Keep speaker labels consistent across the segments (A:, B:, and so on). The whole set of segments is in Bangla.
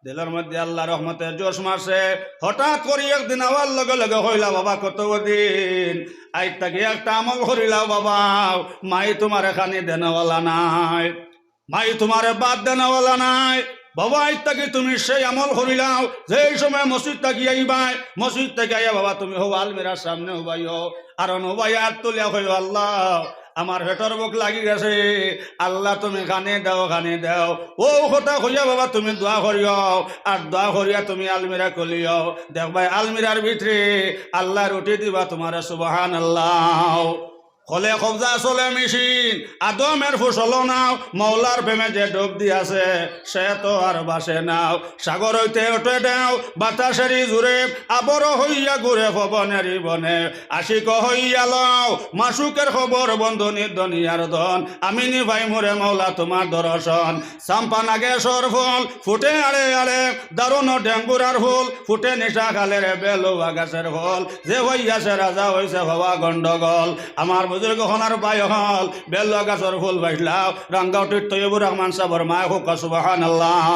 A: দিলের মধ্যে আল্লাহ রহমতের জোশ মারছে। হঠাৎ করে একদিন আবার লগে লগে হইলা বাবা কত দিন আজ তাকে একটা আমল করিলাও বাবা, মাই তোমার এখানে দেনওয়ালা নাই, মাই তোমারে বাদ দেনওয়ালা নাই বাবা। আজ তাকে তুমি সেই আমল করিলাও যেই সময় মসজিদ তাকি আইবাই, মসজিদ থেকে আইয়া বাবা তুমি হো আলমিরার সামনে হবাইও আর নবাই আর তুলিয়া হইও আল্লাহ আমার পেটর বুক লাগি গেছে, আল্লাহ তুমি খানে দাও ও কথা কইয়া বাবা তুমি দোয়া করিও আর দোয়া করিয়া তুমি আলমিরা কলিও দেখবাই আলমিরার ভিতরে আল্লাহ রুটি দিবা তোমার সুবহানাল্লাহ। হলে কবজা চলে মেশিন আদমের ফুসল নাও, মৌলার প্রেমে যে ডুব দিয়াছে সে তো আর বাসে নাও। সাগর হইতে উঠে দেও বাতাসেরই জুড়ে, আবর হইয়া ঘুরে পবনেরই বনে, আশিক হইয়া লও মাসুকের খবর বন্ধনীর দুনিয়ার ধন। আমি নিভাই মোরে মৌলা তোমার দর্শন, চাম্পা নাগেশ্বর ফুল ফুটে আড়ে আড়ে, দারুণ ডেঙ্গুরার ফুল ফুটে নিশা খালের বেলুয়া গাছের ফল, যে হইয়াছে রাজা হইছে হওয়া গন্ডগোল। আমার বুজুর্গ হনার বাই হল বেলুয়া গাছের ফুল বাইলাও, রাঙ্গাউটির তৈবুর রহমান সাবর মায় হোক সুবহানাল্লাহ।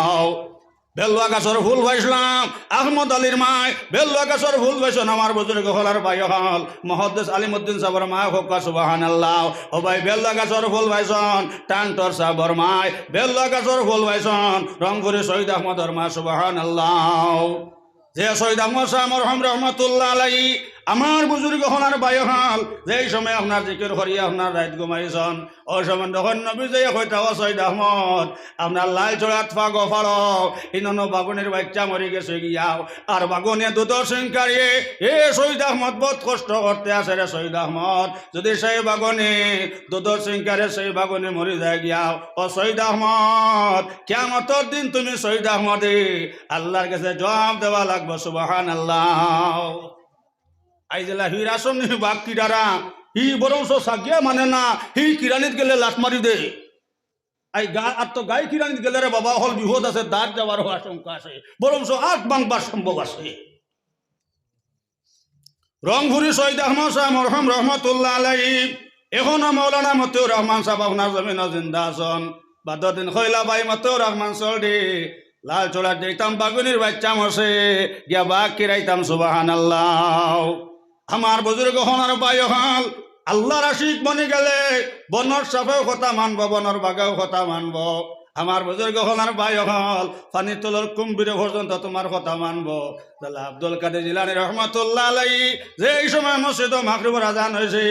A: বেলুয়া গাছের ফুল বাইসলাম আহমদ আলীর মায়, বেলুয়া গাছের ফুল বাইসন আমার বুজুর্গ হলার বাই হল মহদ্দেস আলিমুদ্দিন সাবর মায় হোক সুবহানাল্লাহ। ও ভাই বেলুয়া গাছের ফুল বাইসন টানটর সাবর মায়, বেলুয়া গাছের ফুল বাইসন রংপুরে শহীদ আহমদর মা সুবহানাল্লাহ। যে শহীদ আহমদ শাহ মরহুম রহমতুল্লাহ আলাইহি আমার বুজুর্গ হনার বাই হল যেই সময় আপনার জিকির করিয়া আপনার রাত ঘুমাইছন ওই সময় তখন নবী যে হইতা শহীদ আহমদ আপনার লাল চড়াত ফাগো ফাড়ো ইনন বাগুনের বাচ্চা মরি গেছে গিয়াও আর বাগুনে দুধর সিংকারিয়ে এ শহীদ আহমদ বহুত কষ্ট করতে আসে রে শহীদ আহমদ, যদি সেই বাগুনে দুধর সিংকারে সেই বাগুনে মরি যায় গিয়াও ও শহীদ আহমদ কিয়ামতের দিন তুমি শহীদ আহমদে আল্লাহর কাছে জবাব দেওয়া লাগবে সুবহানাল্লাহ। আইজেলা হির আসম নি বাপ কিডারা হি বরং সাগিয়া মানে না হি কিরানিত গেলে লাট মারি দে আই গা আর তো গাই কিরানিত গেলে রে বাবা হল বিপদ আছে, দাঁত যাওয়ার আশঙ্কা আছে, বরং আট বাংবার সম্ভব আছে। রংপুরি শহীদ আহমদ শাহ মরহুম রহমতুল্লাহ আলাইহি এখনো মৌলানা মতিউর রহমান সাহেব আপনার জমিন জিন্দা আছেন। বাদদিন খৈলা বাই মতিউর রহমান চৌধুরী লাল চোলা যেতাম বাগুনির বাচ্চা মশে গিয়া বাঘ কিরাইতাম সুবহানাল্লাহ। আমার বুজুর্গ হনার বাই হল আল্লাহর আশিক বনে গেলে বনর সাফেও কথা মানব, বনর বাগাও কথা মানব। আমার বুজুর্গ হনার বাই হল পানি তলর কুম্ভীর পর্যন্ত তোমার কথা মানব। তাহলে আব্দুল কাদের জিলানী রহমতুল্লাহ আলাইহি যে এই সময় মসজিদ মাগরিবের আজান হয়েছে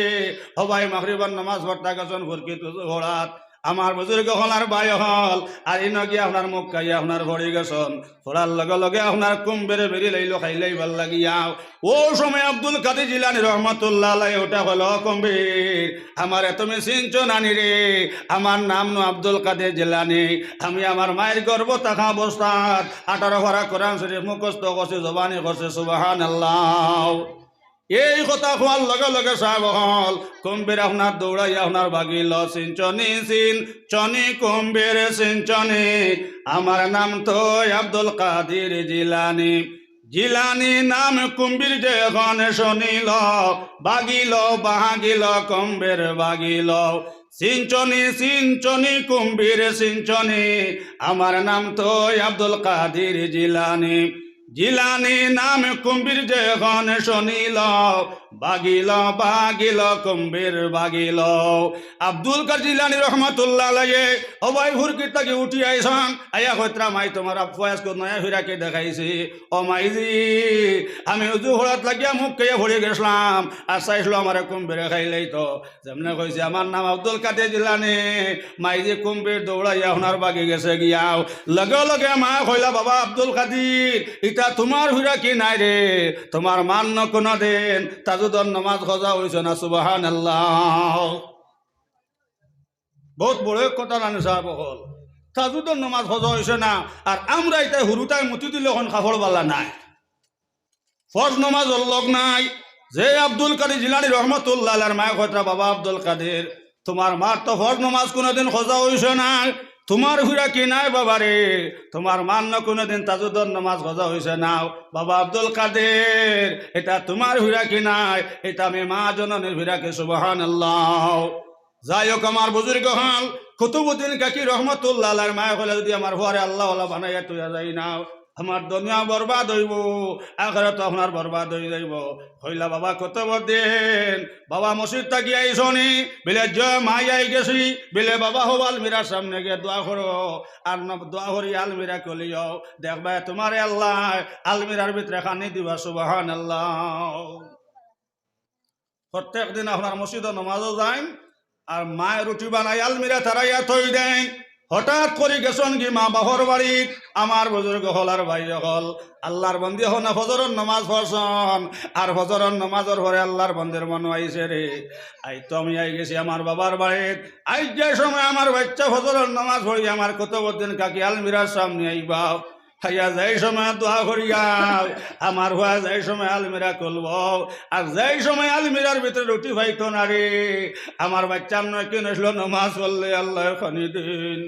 A: সবাই মাগরিবের নামাজ পড়তে গেছেন ফুরকি ঘোড়াত। আমার বুজুর্গ হলার বাই হল আর ইন গিয়ে আপনার মুখ খাইয়া আপনার ভরি গেছন ফোড়ার লগে লগে আপনার কুম্ভেরে বেরি লাইলো খাইলেই ভাল লাগিয়াও। ও সময় আব্দুল কাদের জিলানী রহমতুল্লাহ আলাইহি ওটা হলো কুম্ভীর আমারে তুমি চিনছো নানি রে, আমার নাম নো আব্দুল কাদের জিলানী, আমি আমার মায়ের গর্ভ থাকা অবস্থাত 18 পারা কোরআন শরীফ মুখস্থ করছি, জবানি করছে সুবহানাল্লাহ। এই কথা কোয়ার লগে লগে সাহেব হল কুম্ভীর আপনার দৌড়াইয়া আপনার বাগিল সিঞ্চনি সিঞ্চনি কুম্ভীর সিঞ্চনি, আমার নাম তো আব্দুল কাদের জিলানী, জিলানী নাম কুম্ভীর যে এখন শুনিল বাগিল বাগিল কুম্ভীর বাগিল সিঞ্চনি সিঞ্চনি কুম্ভীর সিঞ্চনি, আমার নাম তো আব্দুল কাদের জিলানী, জিলানী নাম কুম্ভীর যে এখন শুনিল বাগিল বাগিল কুম্ভীর বাগিল। আব্দুল কাদের জিলানী রহমতুল্লাহ আলাইহি সবাই ফুরকির তাকে উঠি আইসন আয়া কইত্রা মাই তোমার ফয়াজ কো নয়া ফিরাকে দেখাইছি ও মাইজি আমি উজু হড়াত লাগিয়া মুখ খেয়ে ভরে গেছিলাম আর চাইছিল আমার কুম্ভীরে খাইলেই তো যেমনে কইছে আমার নাম আব্দুল কাদের জিলানী, মাইজি কুম্ভীর দৌড়াইয়া ওনার বাগি গেছে গিয়াও লগে লগে মা কইলা বাবা আব্দুল কাদের ইটা তোমার হুরা কি নাই রে, তোমার মান্য কোন দিন তাজুদর নামাজ খোঁজা হয়েছে না সুবহানাল্লাহ। বহুত বড় কথা নানি সাহেব হল তাজুদর নামাজ খোঁজা হয়েছে না আর আমরা এটা হুরুটাই মতি দিলে এখন কাপড় বালা নাই, ফরজ নামাজ লগ নাই। যে আব্দুল কাদের জিলানী রহমতুল্লাহ আলাইহির মায় কথা বাবা আব্দুল কাদের তোমার মার তো ফরজ নামাজ কোনদিন খোঁজা হয়েছে না, তোমার হুরা কি নাই বাবা রে, তোমার মান্য কোনদিন তাজুদর নামাজ খোঁজা হয়েছে না বাবা আব্দুল কাদের, এটা তোমার হুরা কি নাই, এটা আমি মা জননীর হুরাকে সুবহানাল্লাহ। যাই হোক আমার বুজুর্গ হল কুতুবউদ্দিন কাকি রহমতুল্লাহ আলাইহির মায় হলে যদি আমার ঘরে আল্লাহ বানাইয়া তুইয়া যাই না আমার দুনিয়া বরবাদ হইব, আখিরাত আপনার বরবাদ হয়ে যাইব। হইলা বাবা কত দিন বাবা মসজিদ থাকি আইসনি বিলে জয় মাই আই গেছি বিলে বাবা হো আলমিরার সামনে গিয়ে দোয়া করো আর দোয়া করি আলমিরা কলিও দেখবা তোমার আল্লাহ আলমিরার ভিতরে খানি দিবা সুবহানাল্লাহ। প্রত্যেক দিন আপনার মসজিদে নমাজও যাই আর মায়ের রুটি বানাই আলমিরা তারাইয়া থই দেন। হঠাৎ করে গেছন কি মা বাহর বাড়িত আমার বুজুর্গ হল আর ভাই হল আল্লাহর বন্দি হন ফজরের নমাজ পড়ছন আর ফজরের নমাজের পরে আল্লাহর বন্দের মন আইছে রে আই তো আমি আই গেছি আমার বাবার বাড়িত। আই যে সময় আমার বাচ্চা ফজরের নমাজ পড়ি আমার কত দিন কাকি আলমিরার সামনে আইবা খাইয়া যাই সময় দোয়া করিয়া আমার হওয়া যাই সময় আলমিরা খুলব আর যাই সময় আলমিরার ভিতরে রুটি ভাইতো না রে আমার বাচ্চার নয় কেন আসলো নমাজ পড়লে আল্লাহ খনি দিন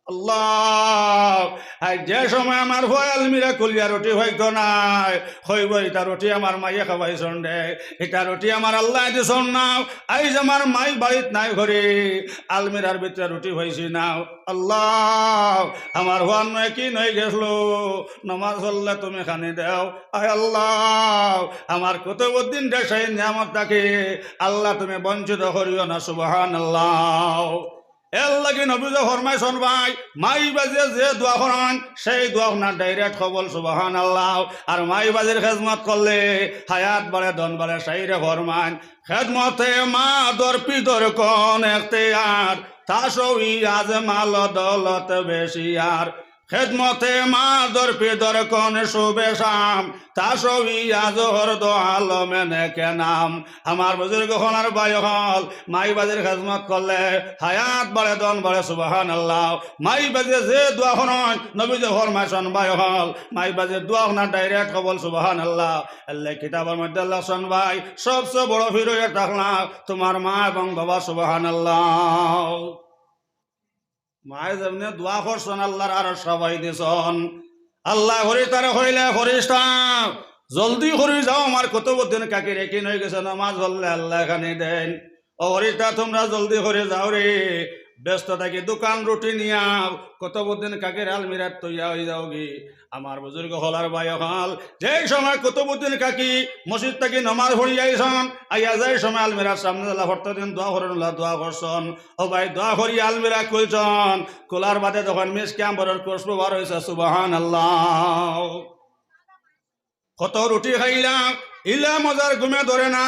A: আল্লাহ। আর যে সময় আমার ভয় আলমিরা খুলিয়া রুটি হইতো নাই হইব এটা রুটি আমার মাইয়ে খাওয়াইছন দে এটা রুটি আমার আল্লাহ দিছন নাও আইজ আমার মাই বাড়িত নাই ঘরে আলমিরার ভিতরে রুটি হয়েছি নাও আল্লাহ আমার হওয়ার নয় কি নয় গেছিল নমাজ পড়লে তুমি খানি দেও আয় আল্লাহ আমার কত দিন দেশাই নিয়ামত থাকে আল্লাহ তুমি বঞ্চিত করিও না সুবহানাল্লাহ। এর লাগে নবীজে ফরমাইছন ভাই মাই বাজে যে দোয়া করেন সেই দোয়া না ডাইরেক্ট কবল সুবহানাল্লাহ। আর মাই বাজের খেদমত করলে হায়াত বাড়ে ধন বাড়ে সাইরে ফরমান খেদমতে মা দর পিদর কোন এখতিয়ার তাসই আজ মাল দৌলত বেশি আর খেদমতে মা দর পিদর কোন শুভেশাম তাসই আজ হরদ আলমেনে কে নাম। আমার বুজুর্গ হলার ভাই হল মাই বাজের খেদমত করলে হায়াত বাড়ে দন বাড়ে সুবহানাল্লাহ। মাই বাজে যে দোয়া হন নবীজে ফরমাইছন ভাই হল মাই বাজে দোয়া না ডাইরেক্ট কবল সুবহানাল্লাহ। আল্লাহ কিতাবের মধ্যে আল্লাহ শোন ভাই সবচেয়ে বড় ফিরে থাকলাম তোমার মা এবং বাবা সুবহানাল্লাহ। মায়ে যেমনি দোয়া করছেন আল্লাহর আর সবাই দিছন আল্লাহ হরি তার হইলে হরিষ্ঠা জলদি হরি যাও আমার কত দিন কাকি রেখে হয়ে গেছে নামাজ বললে আল্লাহ এখানে দেন ও হরিটা তোমরা জলদি হরে যাও রে ব্যস্ত থাকি দোকান রুটি নিয়া কত দিন কাকের আলমিরাত তৈয়া হয়ে যাও গি। আমার বুজুর্গ হলার ভাই হল যে সময় কত দিন কাকি মসজিদ থাকি নমাজ পড়ি আইসন আইয়া যাই সময় আলমিরার সামনে আল্লাহ দিন দোয়া করেন দোয়া করছন ও ভাই দোয়া করি আলমিরা কইছন কোলার বাদে তখন মিস ক্যাম্বরের কোর্স বার হয়েছে সুবহানাল্লাহ। কত রুটি খাইলাম ইলা মজার ঘুমে ধরে না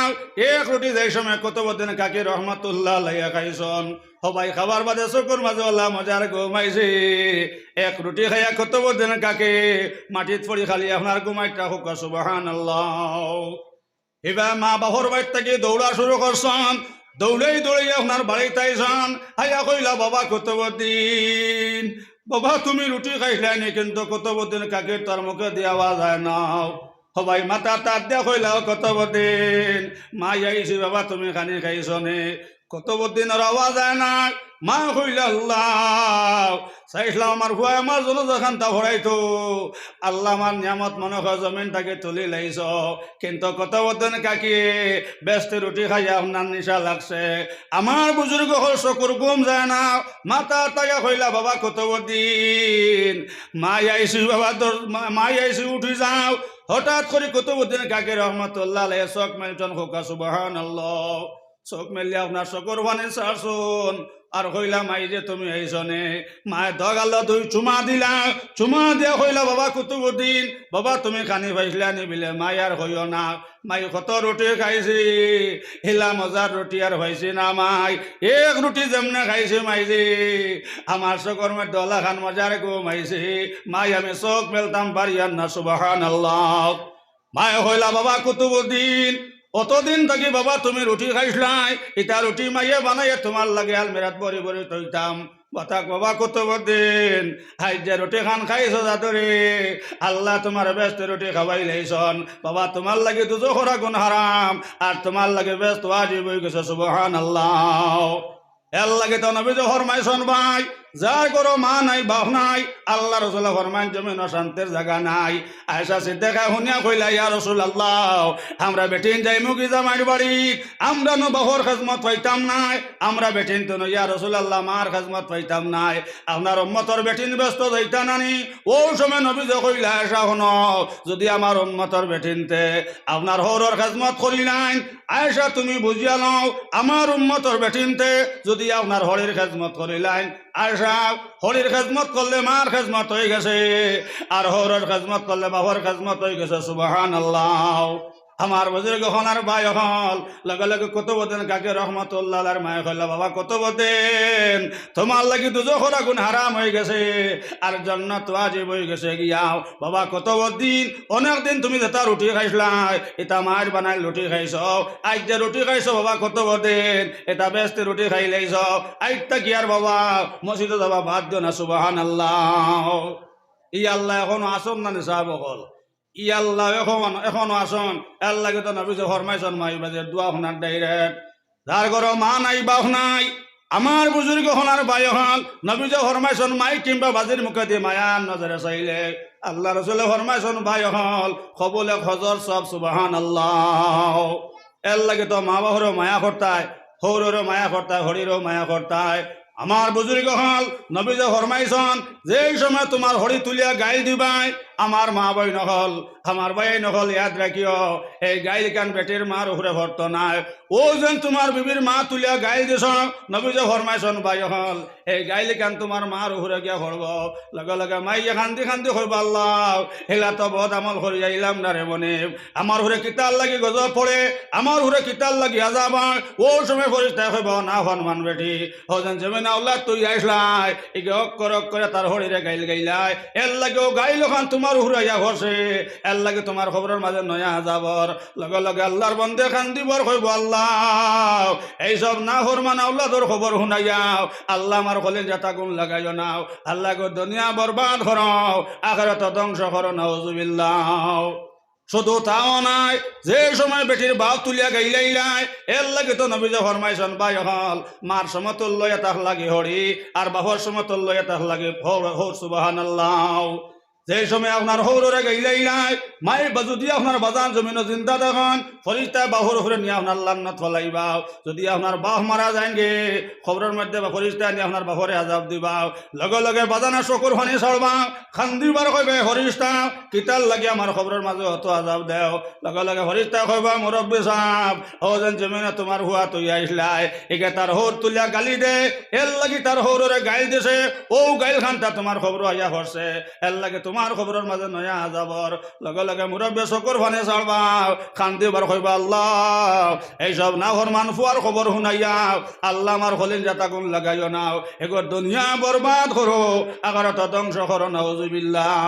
A: এক রুটি যাই সময় কত দিন কাকি রহমতুল্লাহ লাইয়া খাইছন সবাই খাবার বাদে চকুর মাঝে আল্লাহ মজার ঘুমাইছে এক রুটি খাইয়া কত দিন কাকে মাটিত পড়ি খালি আপনার ঘুমাইটা হোক সুবহানাল্লাহ। এবার মা বাবার বাড়ি থেকে দৌড়া শুরু করছন দৌড়েই দৌড়ে আপনার বাড়িতে আইসন আইয়া কইলা বাবা কত দিন বাবা তুমি রুটি খাইলানি কিন্তু কত দিন কাকে তার মুখে দেওয়া যায় না সবাই মাতা তার দিয়া কইলাও কত দিন মা আইছি বাবা তুমি খানি খাইছনে কত দিন আর আওয়াজ যায় না মা কইলা আল্লাহ চাইছিলাম আমার ভুয়া আমার জন্য যখন তা ভরাইতো আল্লাহ আমার নিয়ামত মনে হয় জমিনটাকে তুলি লাইছ কিন্তু কত দিন কাকি ব্যস্ত রুটি খাইয়া আপনার নিশা লাগছে আমার বুজুর্গ হল চকুর ঘুম যায় না মাতা তাকে কইলা বাবা কত দিন মাই আইসি বাবা তোর মাই আইসি উঠি যাও হঠাৎ করে কত দিন কাকি রহমতুল্লাহ চোখ মেলটন খোকা সুবহানাল্লাহ চোখ মেলিয়ে আপনার চকুর পানি চারছুন আর কইলা মাই যে তুমি আইসনে মায়ে দগাল তুই চুমা দিলা চুমা দিয়া কইলা বাবা কুতুবুদ্দিন বাবা তুমি খানি পাইছিলা নিবিলে মাই আর হইও না মাই কত রুটি খাইছি হিলা মজার রুটি আর হয়েছি না মাই এক রুটি যেমনে খাইছি মাই যে আমার চোখর মধ্যে ডলা খান মজার ঘুমাইছি মাই আমি চোখ মেলতাম পারিয়ান না সুবহানাল্লাহ। মায়ে কইলা বাবা কুতুবুদ্দিন অতদিন থাকি বাবা তুমি রুটি খাইছিলাই এটা রুটি মাইয়ে বানাইয়ে তোমার লাগে আলমিরাত বরি বরি তৈতাম বাতাক বাবা কত দিন হাই যে রুটি খান খাইছ যাতরে আল্লাহ তোমার ব্যস্ত রুটি খাওয়াই লাইছন বাবা তোমার লাগে দুজো খরা গুণ হারাম আর তোমার লাগে ব্যস্ত আজি বই গেছে সুবহানাল্লাহ। এর লাগে তো নবী যে ফরমাইছন ভাই যার গরো মা নাই বাপ নাই আল্লাহ রসুল ফরমান জমিন শান্তির জায়গা নাই আয়েশা সিদ্দিকা হুনিয়া কইলা ইয়া রাসূলুল্লাহ আমরা বেটিন যাই মুগি জামাইর বাড়ি আমরা নো বাহর খেজমত পাইতাম নাই আমরা বেটিন তো ইয়া রাসূলুল্লাহ মার খেজমত পাইতাম নাই আপনার উম্মতর বেটিন ব্যস্ত যাইতা নানি ও সময় নবী যে কইলা আয়েশা হনো যদি আমার উম্মতর বেটিনতে আপনার হরর খেজমত করিলেন আয়েশা তুমি বুঝিয়া লও আমার উম্মতর বেটিনতে যদি আপনার হরির খেজমত করিলেন আয়েশা হরির খেজমত করলে মার খেজমত হয়ে গেছে আর হরের খেজমত করলে বাবার খেজমত হয়ে গেছে সুবহানাল্লাহ আমার বুজুর্গ হনার ভাই হল লগে লগে কত বদেন কাকে রহমতুল্লাহ আর মায়ে কইলা বাবা কত বদেন তোমার লাগি দুজখর আগুন হারাম হয়ে গেছে আর জান্নাত ওয়াজিব হয়ে গেছে গিয়াও বাবা কত দিন অনেক দিন তুমি যেটা রুটি খাইছলাই এটা মায়ের বানাই রুটি খাইছ আজ যে রুটি খাইছ বাবা কত বদেন এটা বেস্তে রুটি খাই লাইছ আইটা কি আর বাবা মসজিদে যাবা বাদ দিও না সুবহানাল্লাহ ই আল্লাহ এখনো আসন না নিসাব হল ই আল্লাহ এখনো আসন এর লাগে তো নবী যে ফরমাইছন মাই বাজে দোয়া হনার ডাইরেক্ট যার ঘর মা নাই বাপ নাই আমার বুজুর্গ হনার বাই হল নবী যে ফরমাইছন মাই কিংবা বাজির মুখে দিয়ে মায়ার নজরে চাইলে আল্লাহ রসুলে ফরমাইছন ভাই হল কবুলে খজর সব সুবহানাল্লাহ এর লাগে তো মা বাবারও মায়া করতায় হৌরেরও মায়া করতায় হরিরও মায়া করতায় আমার বুজুর্গ হল নবী যে ফরমাইছন যেই সময় তোমার হরি তুলিয়া গাইল দিবাই আমার মা বই নহল আমার ভাই নহল ইয়াদ রাখিও এই গাইল কান বেটির মার উপরে ভর্ত নাই ও যেন তোমার বিবির মা তুলিয়া গাইল দিছ নবী যে ফরমাইছন ভাই হল এই গাইল কান তোমার মার উপরে গিয়া ভরব লগে লগে মাইয়া খান্দি খান্দি হইব আল্লাহ হেলা তো বদ আমল করি যাইলাম না রে মনে আমার হুরে কিতাল লাগি গজব পড়ে আমার হুরে কিতাল লাগি আজাব ও সময় ফরিস্তা হইব না হনুমান বেটি ও যেন জমিন আল্লাহ তুই আইসলাই একে অক্ষর করে তার হরিরে গাইল গাইলাই এর লাগেও গাইল খান তোমার হুরাইয়া ঘরছে এর লাগে তোমার খবরের মাঝে নয়া যাবর লগে লগে আল্লাহর বন্দে খান দিবর কইব আল্লাহ এইসব না হরমান আল্লাহর খবর শুনাইয়াও আল্লাহ আমার কলিন জাতা গুণ লাগাইও নাও আল্লাহ গো দুনিয়া বরবাদ করো আখিরাত ধ্বংস করো নাউজুবিল্লাহ শুধু তাও নাই যে সময় বেটির বাপ তুলিয়া গাইলাই এর লাগে তো নবী যে ফরমাইছন ভাই হল মার সমতুল্য এতাক লাগে হরি আর বাবার সমতুল্য এতাক লাগে হর সুবহানাল্লাহ যে সময় আপনার হৌরে গাইলাই মাই যদি আপনার বাজান জমিন চিন্তা দেখুন ফরিস্তা বাহুর উপরে নিয়ে আপনার লান্নাত ফলাইবা যদি আপনার বাহ মারা যায়গে খবরের মধ্যে বা ফরিস্তা নিয়ে আপনার বাহরে আজাব দিবা লগে লগে বাজানা চকুর ফানি ছাড়বা খান্দিবার কইবে ফরিস্তা কিতাল লাগি আমার খবরের মাঝে অত আজাব দেও লগে লগে ফরিস্তা কইবা মুরব্বী সাহেব ও যেন জমিনে তোমার হুয়া তুই আইসলাই একে তার হৌর তুলিয়া গালি দে এর লাগি তার হৌরে গাইল দিছে ও গাইল খানটা তোমার খবর আইয়া হরছে এর লাগে তোমার খবরের মাঝে নয়া যাবর লগে লগে মুরব্বী চকুর ফানে ছাড়বা খান্দিবার কইবা আল্লাহ এইসব না হরমান ফুয়ার খবর শুনাইয়া আল্লাহ আমার হলিন জাতা গুণ লাগাইও নাও এগর দুনিয়া বরবাদ করো আখিরাত ধ্বংস করো নাউজুবিল্লাহ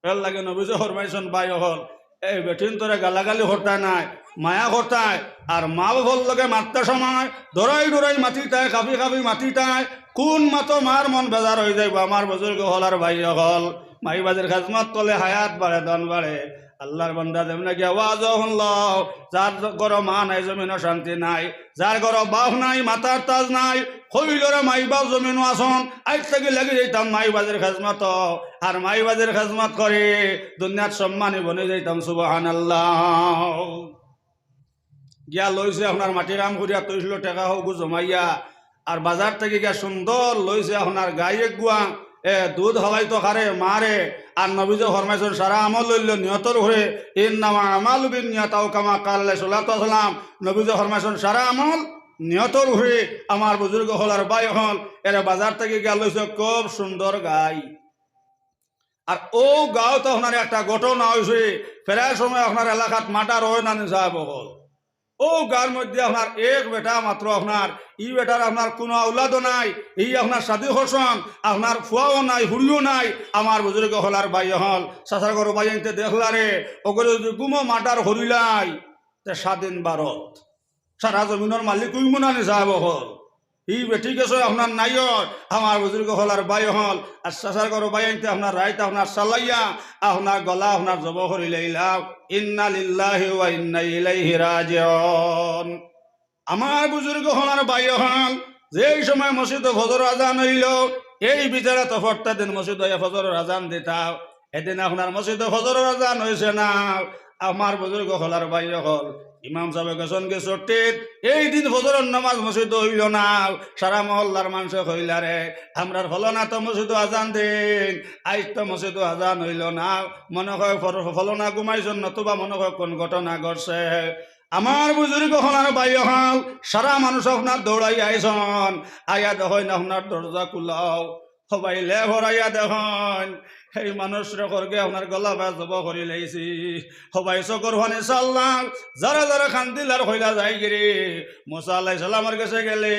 A: এর লাগে নবী যে ফরমাইছন ভাই হল এই বেঠিন তোরে গালাগালি হরতায় নাই মায়া করতায় আর মা বাবার লগে মারতে সময় দৌড়াই দৌড়াই মাতিতায় কাঁপি কাঁপি মাতিতায় কোন মাতো মার মন বেজার হয়ে যাইব আমার বুজুর্গ হল আর ভাই হল মাই বাজের খাজমত তলে হায়াত বাড়ে দন বাড়ে আল্লাহর বান্দা যেমন কি আওয়াজ হল যার ঘর মা নাই জমিনও শান্তি নাই যার ঘর বাপ নাই মাতার তাজ নাই হইলরে মাই বাপ জমিনও আসন আজ থেকে লেগে যাইতাম মাই বাজের খাজমত আর মাই বাজের খাজমত করে দুনিয়ার সম্মানী বনে যাইতাম সুবহানাল্লাহ গিয়া লইছে আপনার মাটিরাম করিয়া তৈছিল টেকা হোক জমাইয়া আর বাজার থেকে গিয়া সুন্দর লইছে আপনার গায়ে গুয়া দুধ হলাই তো খারে মারে আর নবী যে ফরমাইছন সারা আমল লইল নিয়তর ঘরে ইন্নামা আমালু বিন্নিয়াতাও কামা ক্বালা সাল্লাল্লাহু আলাইহি ওয়াসাল্লাম নবী যে ফরমাইছন সারা আমল নিয়তর ঘরে আমার বুজুর্গ হল আর ভাই হল এরা বাজার থেকে গিয়া লইছে খুব সুন্দর গাই আর ও গাঁও তো আপনার একটা ঘটনা হয়েছে ফেরার সময় আপনার এলাকাত মাটার হয় না নিসাব হল ও গার মধ্যে আপনার এক বেটা মাত্র আপনার ই বেটার আপনার কোনো আউলাদও নাই এই আপনার সাদী হোসন আপনার ফুয়াও নাই হুড়িও নাই আমার বুজুর্গ হলার ভাই হল চাচার ঘর ভাই আনতে দেখলারে ওগুলো যদি গুমো মাটার হরিলাই তে স্বাধীন ভারত সারা জমিনের মালিক উইমুনা নিসাব হল ই বেটি গেছে আপনার নাইয়র আমার বুজুর্গ হল আর ভাই হল আর চাচার ঘর ভাই আনতে আপনার রাইত আপনার চালাইয়া আপনার গলা আপনার জব হরিলাইলা ইন্না লিল্লাহি ওয়া ইন্না ইলাইহি রাজিউন আমার বুজুর্গ হল আর ভাই হল যেই সময় মসজিদ ফজর আজান হইল এই বিচারে তো ফটটা দিন মসজিদ ফজরের আজান দিতাম এদিন আপনার মসজিদ ফজরের আজান হয়েছে না আমার বুজুর্গ হলার বাইর হল ইমাম সাহেব গেছেন গে চট্টিত এই দিন ফজরের নামাজ মসজিদ হইল না সারা মহল্লার মানুষ হইলা রে আমরার ফলনা তো মসজিদ আজান দিন আজ তো মসজিদ আজান হইল না মনে হয় ফলনা ঘুমাইছেন নতুবা মনে হয় কোন ঘটনা ঘটছে আমার বুজুর্গ হলার বাই হল সারা মানুষ আপনার দৌড়াই আইসন আয়া দেখেন আপনার দরজা খুলাও সবাই লে ভরাইয়া দেখেন সেই মানুষের করগে আপনার গলা বা জব করে লাইছি সবাই চকর ফানে চাল্লাম যারা যারা খান্দিলার হইলা যাই গিরি মুসা আলাইহিস সালামের কাছে গেলে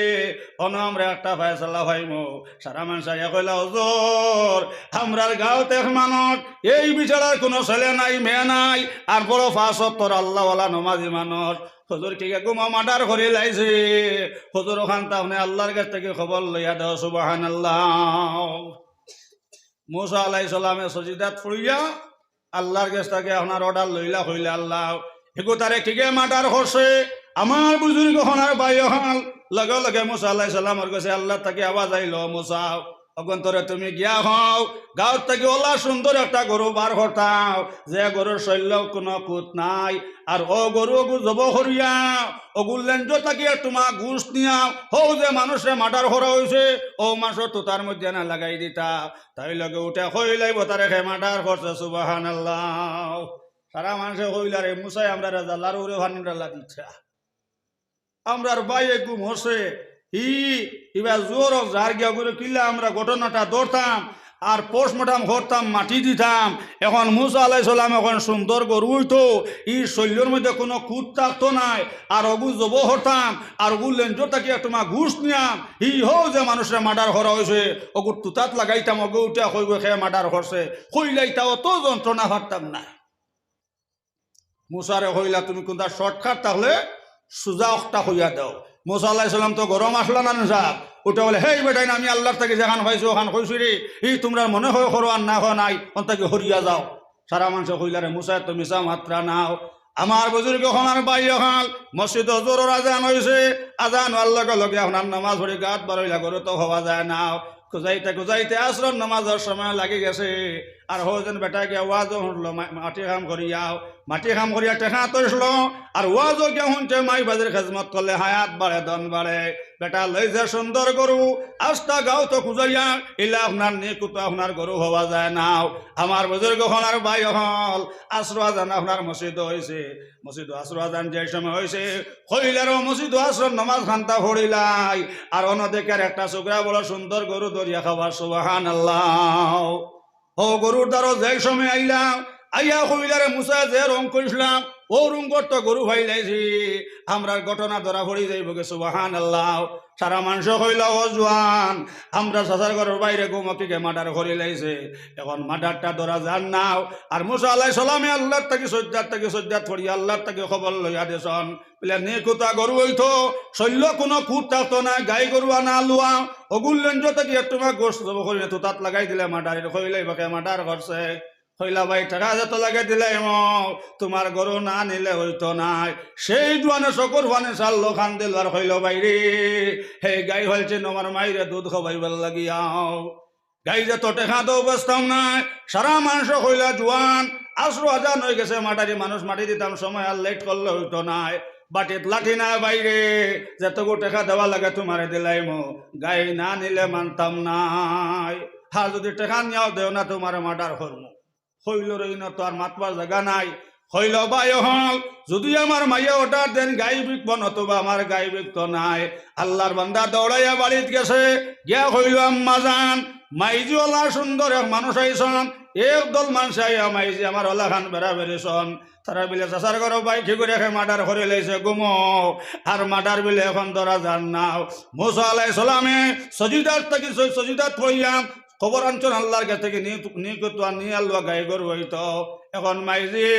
A: আমরা একটা ফায়সালা ভাইমো সারা মানুষ আইয়া কইলা হুজুর আমরার গাঁওতে মানুষ এই বিচারার কোনো ছেলে নাই মেয়ে নাই আর বড় ৫ ওয়াক্ত আল্লাহওয়ালা নমাজি মানুষ হুজুর কি গুমা মার্ডার করে লাইছে হুজুর ওখান তাহলে আল্লাহর কাছ থেকে খবর লইয়া দাও সুবহানাল্লাহ মুসা আলাইহিস সালামে সজিদাত ফুরিয়া আল্লাহর কাছ থেকে আপনার অর্ডার লইলা হইলে আল্লাহ এগো তারে ঠিকে মার্ডার করছে আমার বুজুর্গ হনার ভাই হল লগে লগে মুসা আলাইহিস সালামের কাছে আল্লাহ তাকে আওয়াজ আইলো মুসা অগন্তরে তুমি গিয়া হও গাঁৱত থেকে ওলা সুন্দর একটা গরু বার করতাম যে গরুর শৈল্য কোনো কুত নাই আর ও গরু জব করিয়া অগুল লেঞ্জ তাকিয়া তোমার ঘুষ নিয়া হও যে মানুষে মার্ডার করা হয়েছে ও মাসও তোতার মধ্যে না লাগাই দিতা তাই লগে উঠে হইলাই তারে খে মার্ডার করছে সুবহানাল্লাহ সারা মানুষে হইলারে মুসাই আমরা রাজাল্লার উরে ভান্ডাল্লা দিচ্ছা আমরার বাইরে গুম হসে এবার জোর যার গিয়া করে কিল্লা আমরা ঘটনাটা ধরতাম আর পোস্টমর্টম করতাম মাটি দিতাম এখন মুসা আলাইহিস সালাম এখন সুন্দর গরু হইতো ই শৈল্যের মধ্যে কোনো খুঁত থাকতো নাই আর অগু জব হতাম আর অগু লেঞ্জো তাকিয়া তোমার ঘুষ নিয়াম হও যে মানুষের মার্ডার করা হয়েছে অগুর তুতাত লাগাইতাম অগু উঠে হইব খেয়ে মার্ডার করছে হইলাইতা অত যন্ত্রণা পারতাম না মুসারে হইলা তুমি কোনটা শর্টকাট তাহলে সুজা অক্টা হইয়া দাও মুসা আলাইহিস সালাম তো গরম আসলো না সাহেব ওটা বলে হেই বেটাই না আমি আল্লাহর থেকে যেখান হয়েছে ওখান হয়েছি রে তোমরা মনে হয় করো আর না হয় নাই অন্তাকে হরিয়া যাও সারা মানুষ হইলারে মুসা তো মিশা মাত্রা নাও আমার বুজুর্গ হনার বাই হল মসজিদ হজুরের আজান হয়েছে আজান হওয়ার লগে লগে আপনার নামাজ পড়ে গাত বারইলা করে তো হওয়া যায় না খুঁজাইতে আসর নামাজের সময় লাগি গেছে আর হোজেন বেটা গিয়া ওয়াজও শুনলো মাটি কাম করিয়া টেকা তৈসলো আর ওয়াজও গিয়া শুনতে মাই বাজের খেজমত করলে হায়াত বাড়ে দন বাড়ে বেটা লইছে সুন্দর গরু আস্তা গাও তো খুঁজাইয়া ইলা আপনার নিকুতো আপনার গরু হওয়া যায় নাও আমার বুজুর্গ হলার ভাই হল আশ্র আজান আপনার মসজিদ হয়েছে মসজিদ আশ্র আজান যে সময় হয়েছে হইলেরও মসজিদ আশ্রম নামাজ খান্তা ফড়িলাই আর অনদেকের একটা চোখরা বড় সুন্দর গরু দরিয়া খাবার সুবহানাল্লাহ ও গরুর দ্বারা যে সময় আইলাম আইয়া হইলারে মুসা যে রং করিসলাম ও রং করতো গরু ভাইলাইছি আমরার ঘটনা ধরা পড়ি যাইব গে সুবহানাল্লাহ সারা মানুষ হইলা ও জোয়ান আমরা সাসার ঘরের বাইরে গোমকিকে মার্ডার করে লাইছে এখন মার্ডারটা ধরা যান নাও আর মুসা আলাইহিস সালামে আল্লাহর থেকে সজ্জাত পড়ি আল্লাহর থেকে খবর লইয়া দেশন বলে নিকুতা গরু হইতো শৈল্য কোনো খুঁত থাকতো না গাই গরু আনা লুয়া অগুল্লেঞ্জ থেকে একটু গোস্ত জব করি তো তাত লাগাই দিলে মার্ডারের হইলাই বাকে মার্ডার করছে হইলা ভাই টাকা যত লাগে দিলে তোমার গরু না নিলে হইতো নাই সেই জোয়ানে চকুর ফানে চাল খান দিল আর হইল বাইরে হে গাই হলছে তোমার মাইরে দুধ খাবাইবার লাগিয়াও গাই যে তো টেকা তো বসতাম নাই সারা মানুষ হইলা জোয়ান আশ্র আজান হয়ে গেছে মাটারি মানুষ মাটি দিতাম সময় আর লেট করলে হইতো নাই বাটিত লাঠি না বাইরে যেতগু টেকা দেওয়া লাগে তোমারে দিলাই গাই না নিলে মানতাম নাই আর যদি টেকা নিয়াও দেও না তোমার মার্ডার করবো হইল রইন তো আর মাতবার জায়গা নাই হইল বাই হল যদি আমার মাইয়া অর্ডার দেন গাই বিকব নতুবা আমার গাই বিকত নাই আল্লাহর বান্দা দৌড়াইয়া বাড়িত গেছে গিয়া হইল আম্মা যান মাইজিওয়ালা সুন্দর এক মানুষ আইসন একদল মানুষ আইয়া মাইজি আমার ওলা খান বেড়া বেড়েছন তারা বিলে চাষার ঘর বাইক করে মার্ডার করে লাইছে গুম আর মার্ডার বিলে এখন ধরা যান নাও মুসা আলাইহিস সালামে সজিদাত পড়িয়াম খবর আনছেন আল্লাহর কাছ থেকে নিয়ে আল্লাহ গাই গরু হইতো এখন মাইজি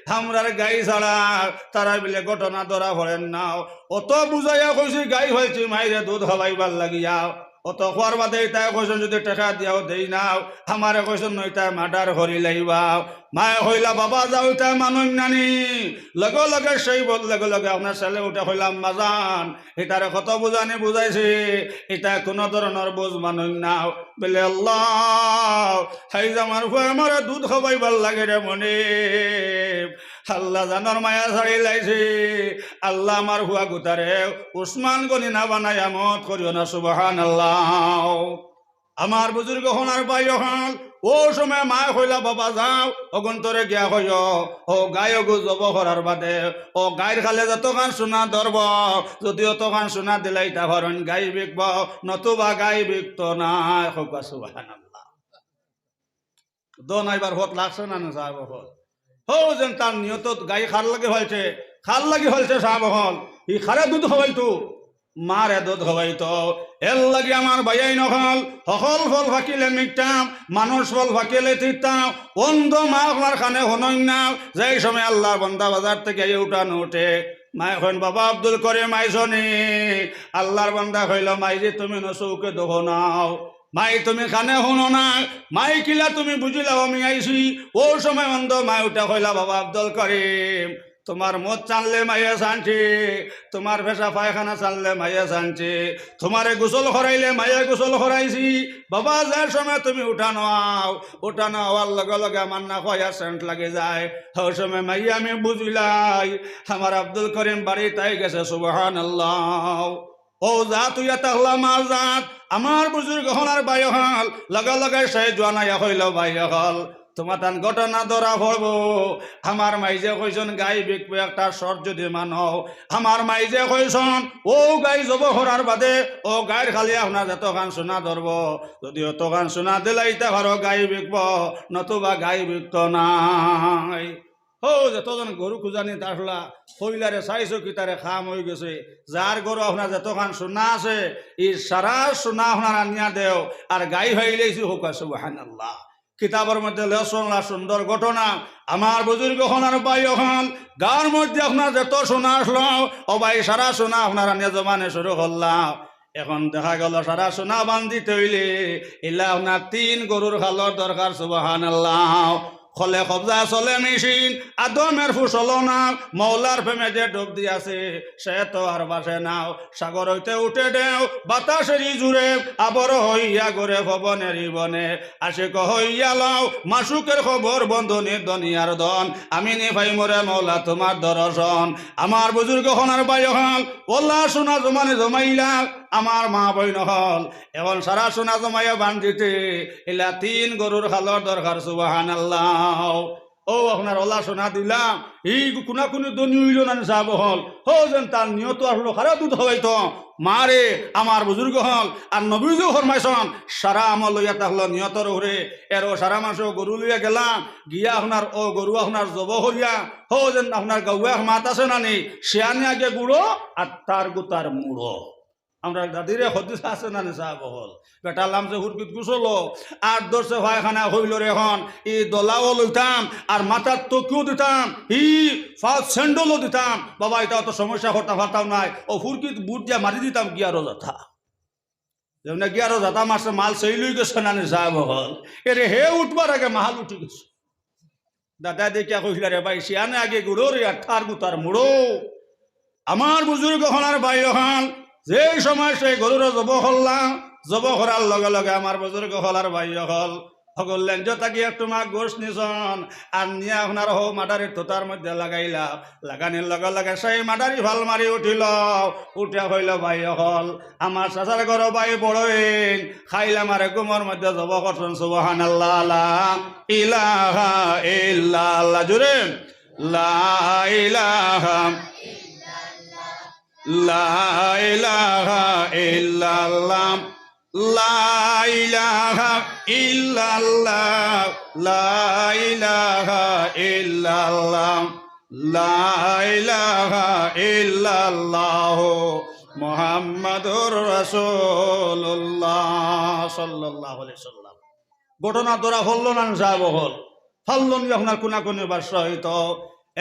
A: আমরার গাই ছাড়া তারা বিলে ঘটনা ধরা পড়েন নাও অত বুঝাইয়া কইছি গাই হয়েছি মাইরে দুধ হবাইবার লাগিয়া অত খোয়ার বাদে তাই কইসন যদি টাকা দিয়াও দেই নাও আমারে কইসন নইতা মার্ডার করি লাইবা মায়ে হইলা বাবা যাও তাই মানুষ নানি লগে লগে সেই বল লগে লগে আপনার ছেলে উঠে হইলাম মাজান এটারে কত বুঝানি বুঝাইছে এটা কোনো ধরনের বোঝ মানুষ নাও বলে আল্লাহ হাই আমার ভয় আমার দুধ খাবাইবার লাগে রে মনে আল্লাহ জানর মায়া ছাড়ি লাইছে আল্লাহ আমার হুয়া গুতারে উসমান গনি না বানাই আমত করিও না সুবহানাল্লাহ। আমার বুজুর্গ হনার ভাই হল ও সময় মা হইলা বাবা যাও অগন্তরে গিয়া হইয় ও গায় গো জব করার বাদে ও গায়ের খালে যতখান সোনা ধরব যদি অতখান সোনা দিলাই তা হরণ গাই বিকব নতুবা গাই বিকত না হোকা সুবহানাল্লাহ। দোন আইবার হত লাগছে না না সাহেব হল হো যেন তার নিয়ত গাই খার লাগে হয়েছে সাহেব হল ই খারে দুধ হবাইতো মারে দুধ হবাইতো এর লাগে আমার ভাইয়াই নহল সকল ফল ফাঁকিলে মিটতাম মানুষ ফল ফাঁকিলে তিতাম অন্ধ মা আমার খানে হনই না যেই সময় আল্লাহ বন্দা বাজার থেকে উঠানো উঠে মাই এখন বাবা আব্দুল করে মাইছনি আল্লাহর বন্দা কইল মাই যে তুমি নচৌকে দোহ নাও মাই তুমি খানে শুনো না মাই কিলা তুমি বুঝিলাও আমি আইছি ও সময় অন্ধ মাই উঠা কইলা বাবা আব্দুল করিম তোমার মদ চানলে মাইয়া চানছে তোমার ভেসা পায়খানা চানলে মাইয়া চানছে তোমারে গোসল করাইলে মাইয়া গোসল করাইছি বাবা যার সময় তুমি উঠানো হওয়ার লগে লগে আমার না কয়া সেন্ট লাগে যায় ওই সময় মাইয়া আমি বুঝিলাই আমার আব্দুল করিম বাড়ি তাই গেছে সুবহানাল্লাহ। ও যা তুই তাহলা মার জাত আমার বুজুর্গ হলার বাই হল লগে লগে সে জোয়ানাইয়া হইল বাই হল তোমার তান ঘটনা ধরা পড়বো আমার মাইজে কইসন গাই বিকবে একটা শর্ট যদি মানো আমার মাইজে কইসন ও গাই জব হরার বাদে ও গাইর খালি আপনার যতখান সোনা ধরব যদি অতখান সোনা দিলাইতে পারো গাই বিকব নতুবা গাই বিকত নাই। হো যতজন গরু খুঁজানি তাহলা হইলারে চাইছো কি তারে খাম হয়ে গেছে যার গরু আপনার যতখান সোনা আছে ই সারা সোনা আপনার আনিয়া দেও আর গাই হইলেছি হোক সুবহানাল্লাহ। কিতাবের মধ্যে লেসনলা সুন্দর ঘটনা আমার বুজুর্গ হনার ভাই হল গাঁর মধ্যে আপনার যত সোনা আসলো ও ভাই সারা সোনা আপনার আনিয়া জমানে শুরু করলাম এখন দেখা গেল সারা সোনা বান্ধিতে হইলে এলা আপনার 3 গরুর খালর দরকার সুবহানাল্লাহ। খলে কবজা চলে মেশিন আদমের ফুসল না মৌলার ফেমে যে ডুব দিয়াছে সে তো আর বাসে নাও সাগর হইতে উঠে দেও বাতাসেরই জুড়ে আবর হইয়া গড়ে ভবনেরই বনে আশিক হইয়া লও মাসুকের খবর বন্ধনী দনিয়ার দন আমি নি ভাই মোরে মৌলা তোমার দর্শন। আমার বুজুর্গ হনার বাই হল ওল্লা সোনা জমানে জমাইলা আমার মা বইন হল এখন সারা সোনা জমাইয়া বান্ধিতে এলা 3 গরুর খালর দরকার সুবহানাল্লাহ। ও আপনার ওলা সোনা দিলাম এই কোনা কোনো দনি হইল না সাহেব হল হো যেন তার নিয়ত আসলো খারা দুধ হইতো মারে আমার বুজুর্গ হল আর নবীজও ফরমাইছন সারা আমল লইয়া তাহলো নিয়তর ওরে এরও সারা মাস গরু লইয়া গেলাম গিয়া আপনার ও গরু আপনার জব হইয়া হো যেন আপনার গাউয়া মাত আছে না নি শিয়ানি আগে গুঁড়ো আর তার গুতার মুড়ো আমরা দাদিরে হদিস আছে না সাহেব হল বেটা লামছে হুরকিত গুছলো আর দর্শে ভাইখানা হইল রে এখন ই দলাও লইতাম আর মাথার তকিও দিতাম ই ফার্স্ট স্যান্ডলও দিতাম বাবা এটা অত সমস্যা করতাম পারতাম নাই ও হুরকিত বুট দিয়া মারি দিতাম গিয়ারও যাথা যেমন গিয়ারও যাতা মাসে মাল সেই লই গেছে না সাহেব হল এরে হে উঠবার আগে মাহাল উঠে গেছে দাদা দেখিয়া কইলা রে ভাই শিয়ানে আগে গুড়ো রে আর ঠার গুতার মুড়ো। আমার বুজুর্গ হলার ভাই হল যে সময় সেই গরুর জব করলাম জব করার লগে লগে আমার বুজুর্গ হলার ভাই হল সকল লেঞ্জ থাকি একটু মাক গোস নিছন আর নিয়ে আপনার হো মাডারির তোতার মধ্যে লাগাইলা লাগানির লগে লগে সেই মাডারি ভাল মারি উঠিল উঠে হইল ভাই হল আমার চাচার ঘর ভাই বড়ইন খাইলাম আর গুমর মধ্যে জব করছেন সুবহানাল্লাহ লা ইলাহা ইল্লাল্লাহ জুরে লা ইলাহা লা ইলাহা ইল্লাল্লাহ লা ইলাহা ইল্লাল্লাহ লা ইলাহা ইল্লাল্লাহ লা ইলাহা ইল্লাল্লাহ মুহাম্মাদুর রাসূলুল্লাহ সাল্লাল্লাহু আলাইহি সাল্লাম। ঘটনা ধরা হল না সাহেব হল ফাল্লন আপনার কোনা কোনে বাসা হইতো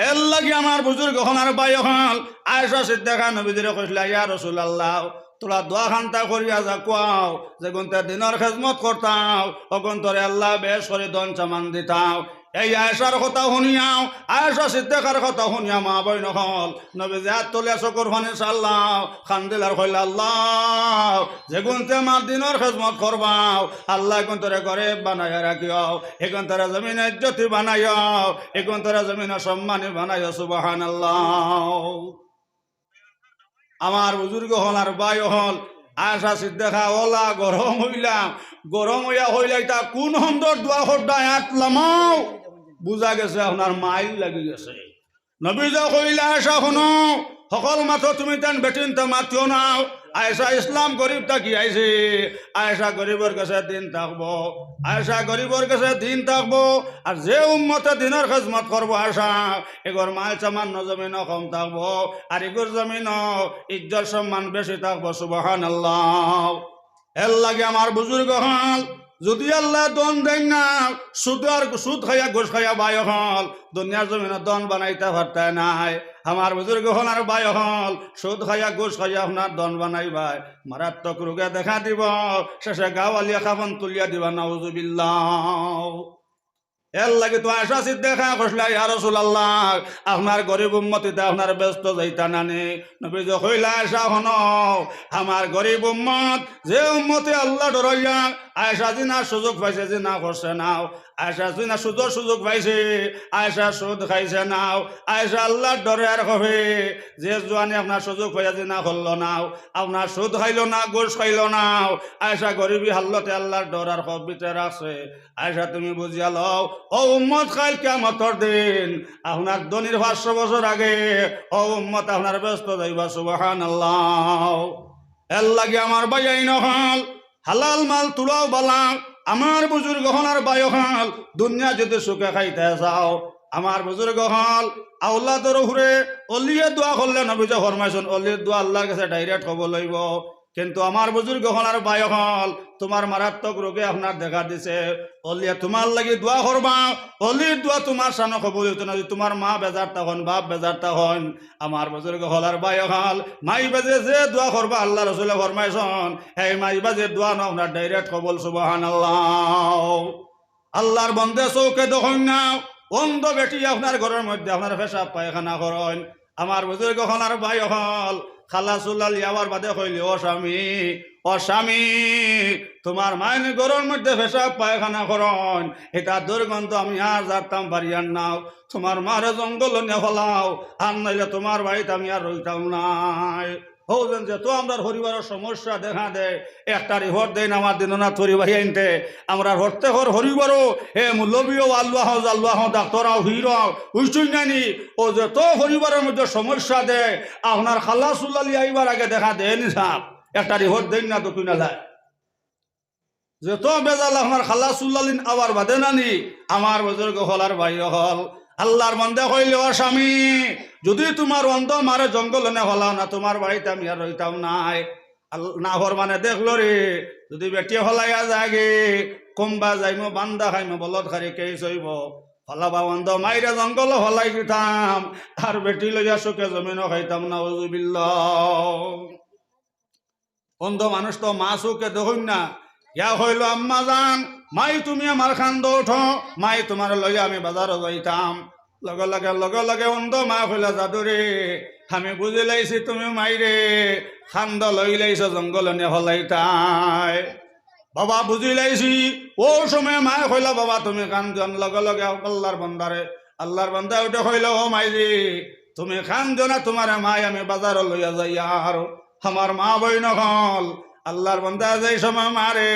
A: এর লাগে আমার বুজুর্গ হনার ভাই হল আয়েশা সিদ্দিকা নবীজিরে কইলা ইয়া রাসূলুল্লাহ তোরা দোয়া খান্তা করিয়া যা কোয়াও যে গুনতে দিনের খেজমত করতাও অগুন তোরে আল্লাহ বেশ করে দন চামান দিতাও। এই আয়েশার কথা শুনিয়াও, আয়েশা সিদ্দিকার কথা শুনিয়া মা বইন হল নবীজি হাত তুলিয়া চকুর ফানি চাল্লাও, খান্দিলার কইলা আল্লাহ যে গুনতে আমার দিনের খেজমত করবাও আল্লাহ এখন তোরে ঘরে বানাইয়া রাখিও, এখন তোরা জমিনে ইজ্জতি বানাইও, এখন তোরা জমিনে সম্মানী বানাইও। সুবহানাল্লাহ। আমার বুজুর্গ হল আর বাই হল আয়েশা সিদ্দিকা ওলা গরম হইলাম, গরম হইয়া হইলা তা কোন সুন্দর দোয়া হড্ডায় আটলামাও বুঝা গেছে আপনার মাইল লাগি গেছে। নবী যা কইলা আয়েশা শুনো সকল মাথো তুমি তেন বেটিন তা মাতিও নাও। আয়েশা ইসলাম গরিবটা কি আইছে, আয়েশা গরিবর কাছে দিন থাকবো, আয়েশা গরিবর কাছে দিন থাকবো। আর যে উম্মতে দিনের খেজমত করবো আয়েশা এগোর মাল সামান্য জমিন কম থাকবো, আর এগোর জমিন ইজ্জত সম্মান বেশি থাকবো। সুবহানাল্লাহ। এর লাগে আমার বুজুর্গ হল যদি আল্লাহ দন দেন না সুদ খাইয়া ঘুষ খাইয়া বায় হল দুনিয়ার জমিনে দন বানাইতে পারতে নাই। আমার বুজুর্গ হল আর বায় হল সুদ খাইয়া ঘুষ খাইয়া আপনার দন বানাইবাই মারাত্মক রোগে দেখা দিব, শেষে গাওয়ালিয়া খাবন তুলিয়া দিবা। নাউজুবিল্লাহ। এর লাগে তো আয়েশা সিদ্দিকা কইলা ইয়া রাসূলুল্লাহ আপনার গরিব উম্মতিতে আপনার ব্যস্ত যাইতা নানি। নবী যে কইলা আয়েশা শোনো আমার গরিব উম্মত যে উম্মতে আল্লাহ ডরাইয়া আয়েশা জিনা সুযোগ পাইছে জিনা করছে নাও, আয়েশা জিনা সুযোগ পাইছে আয়েশা সুদ খাইছে নাও, আয়েশা আল্লাহর ডরে আর হবে যে জোয়ানি আপনার সুযোগ পাইয়া জিনা করলো নাও, আপনার সুদ খাইলো না গোশ খাইলো নাও, আয়েশা গরিবী হাল্লতে আল্লাহর ডর আর খব ভিতরে রাখছে। আয়েশা তুমি বুঝিয়া লও ও উম্মত কাল কিয়ামতের দিন আপনার দনির 500 বছর আগে ও উম্মত আপনার ব্যস্ত যাইবা। সুবহানাল্লাহ। এর লাগে আমার বাইয়াই নহল হালাল মাল তুলাও বালা। আমার বুজুর্গ হল আর বায় হল দুনিয়া যদি সুখে খাইতে যাও আমার বুজুর্গ হল আওলাদর উপরে অলিয়ে দোয়া করলে নবী যে ফরমাইছেন অলির দোয়া আল্লাহর কাছে ডাইরেক্ট হব লইব। কিন্তু আমার বুজুর্গ হল আর বায় হল তোমার মারাত্মক রোগে আপনার দেখা দিছে অলিয়া তোমার লাগি দোয়া করবা, অলির দোয়া তোমার সানো কবুল হইতো না। তোমার মা বেজার তখন বাপ বেজার তখন আমার বুজুর্গ হল আর বায় হল মাই বাজে যে দোয়া করবা আল্লাহ রাসূলে ফরমাইছেন এই মাই বাজে দোয়া না আপনার ডাইরেক্ট কবুল। সুবহানাল্লাহ। আল্লাহর বন্দে চৌকে দেখুন না অন্ধ বেটি আপনার ঘরের মধ্যে আপনার পেশাব পায়খানা করেন। আমার বুজুর্গ হল আর বাই হল খালা চুলাল যাওয়ার বাদে কইলে ও স্বামী তোমার মাইনে ঘরের মধ্যে পেশাব পায়খানা করেন এটা দুর্গন্ধ আমি আর যাতাম পারিয়ার নাও, তোমার মারে জঙ্গল নিয়ে ফলাও আর নাইলে তোমার বাড়িতে আমি আর রইতাম নাই। হৌজন যে তো আমরা হরিবারের সমস্যা দেখা দেয় একটা রিহর দেন আমার দিন না থরি ভাই আনতে আমরা হরতে হর হরিবারও হে মুলবিও আল্লাহ ডাক্তার হির উইচুই নানি ও যে তো হরিবারের মধ্যে সমস্যা দেয় আপনার খাল্লা সুল্লালি আইবার আগে দেখা দেয় নিসাব একটা রিহর দেন না তো তুই না যায় যে তো বেজাল আপনার খাল্লা সুল্লালিন আবার বাদে নানি। আমার বুজুর্গ হল আর ভাই হল আল্লাহর মন্দে কইলে ও স্বামী যদি তোমার অন্ধ মারে জঙ্গল নে হলাও না তোমার বাড়িতে আমি আর রইতাম নাই। না হর মানে দেখলো রে যদি বেটিয়ে হলাইয়া যাগে কমবা যাইমো বান্দা খাইমো বলদ খারি কে চইব হলাবা অন্ধ মাইরে জঙ্গল হলাই দিতাম আর বেটি লইয়া সুখে জমিনও খাইতাম। নাউজুবিল্লাহ। অন্ধ মানুষ তো মা চোখে দেখুন না ইয়া হইল আম্মা জান মাই তুমি আমার খান্দ উঠো মাই তোমার লইয়া আমি বাজারও যাইতাম। লগে লগে অন্ধ মা হইলা যাদুরে আমি বুঝি লাইছি তুমি মাইরে খান্দ লই লাইছ জঙ্গল নিয়ে হলাইতাই। বাবা বুঝি লাইছি ও সময় মা হইলা বাবা তুমি কান্দন। লগে আল্লাহর বান্দা উঠে হইল ও মাইরি তুমি কান্দো না তোমার মাই আমি বাজারও লইয়া যাই। আর আমার মা বইন হল আল্লাহর বান্দা যাই সময় মারে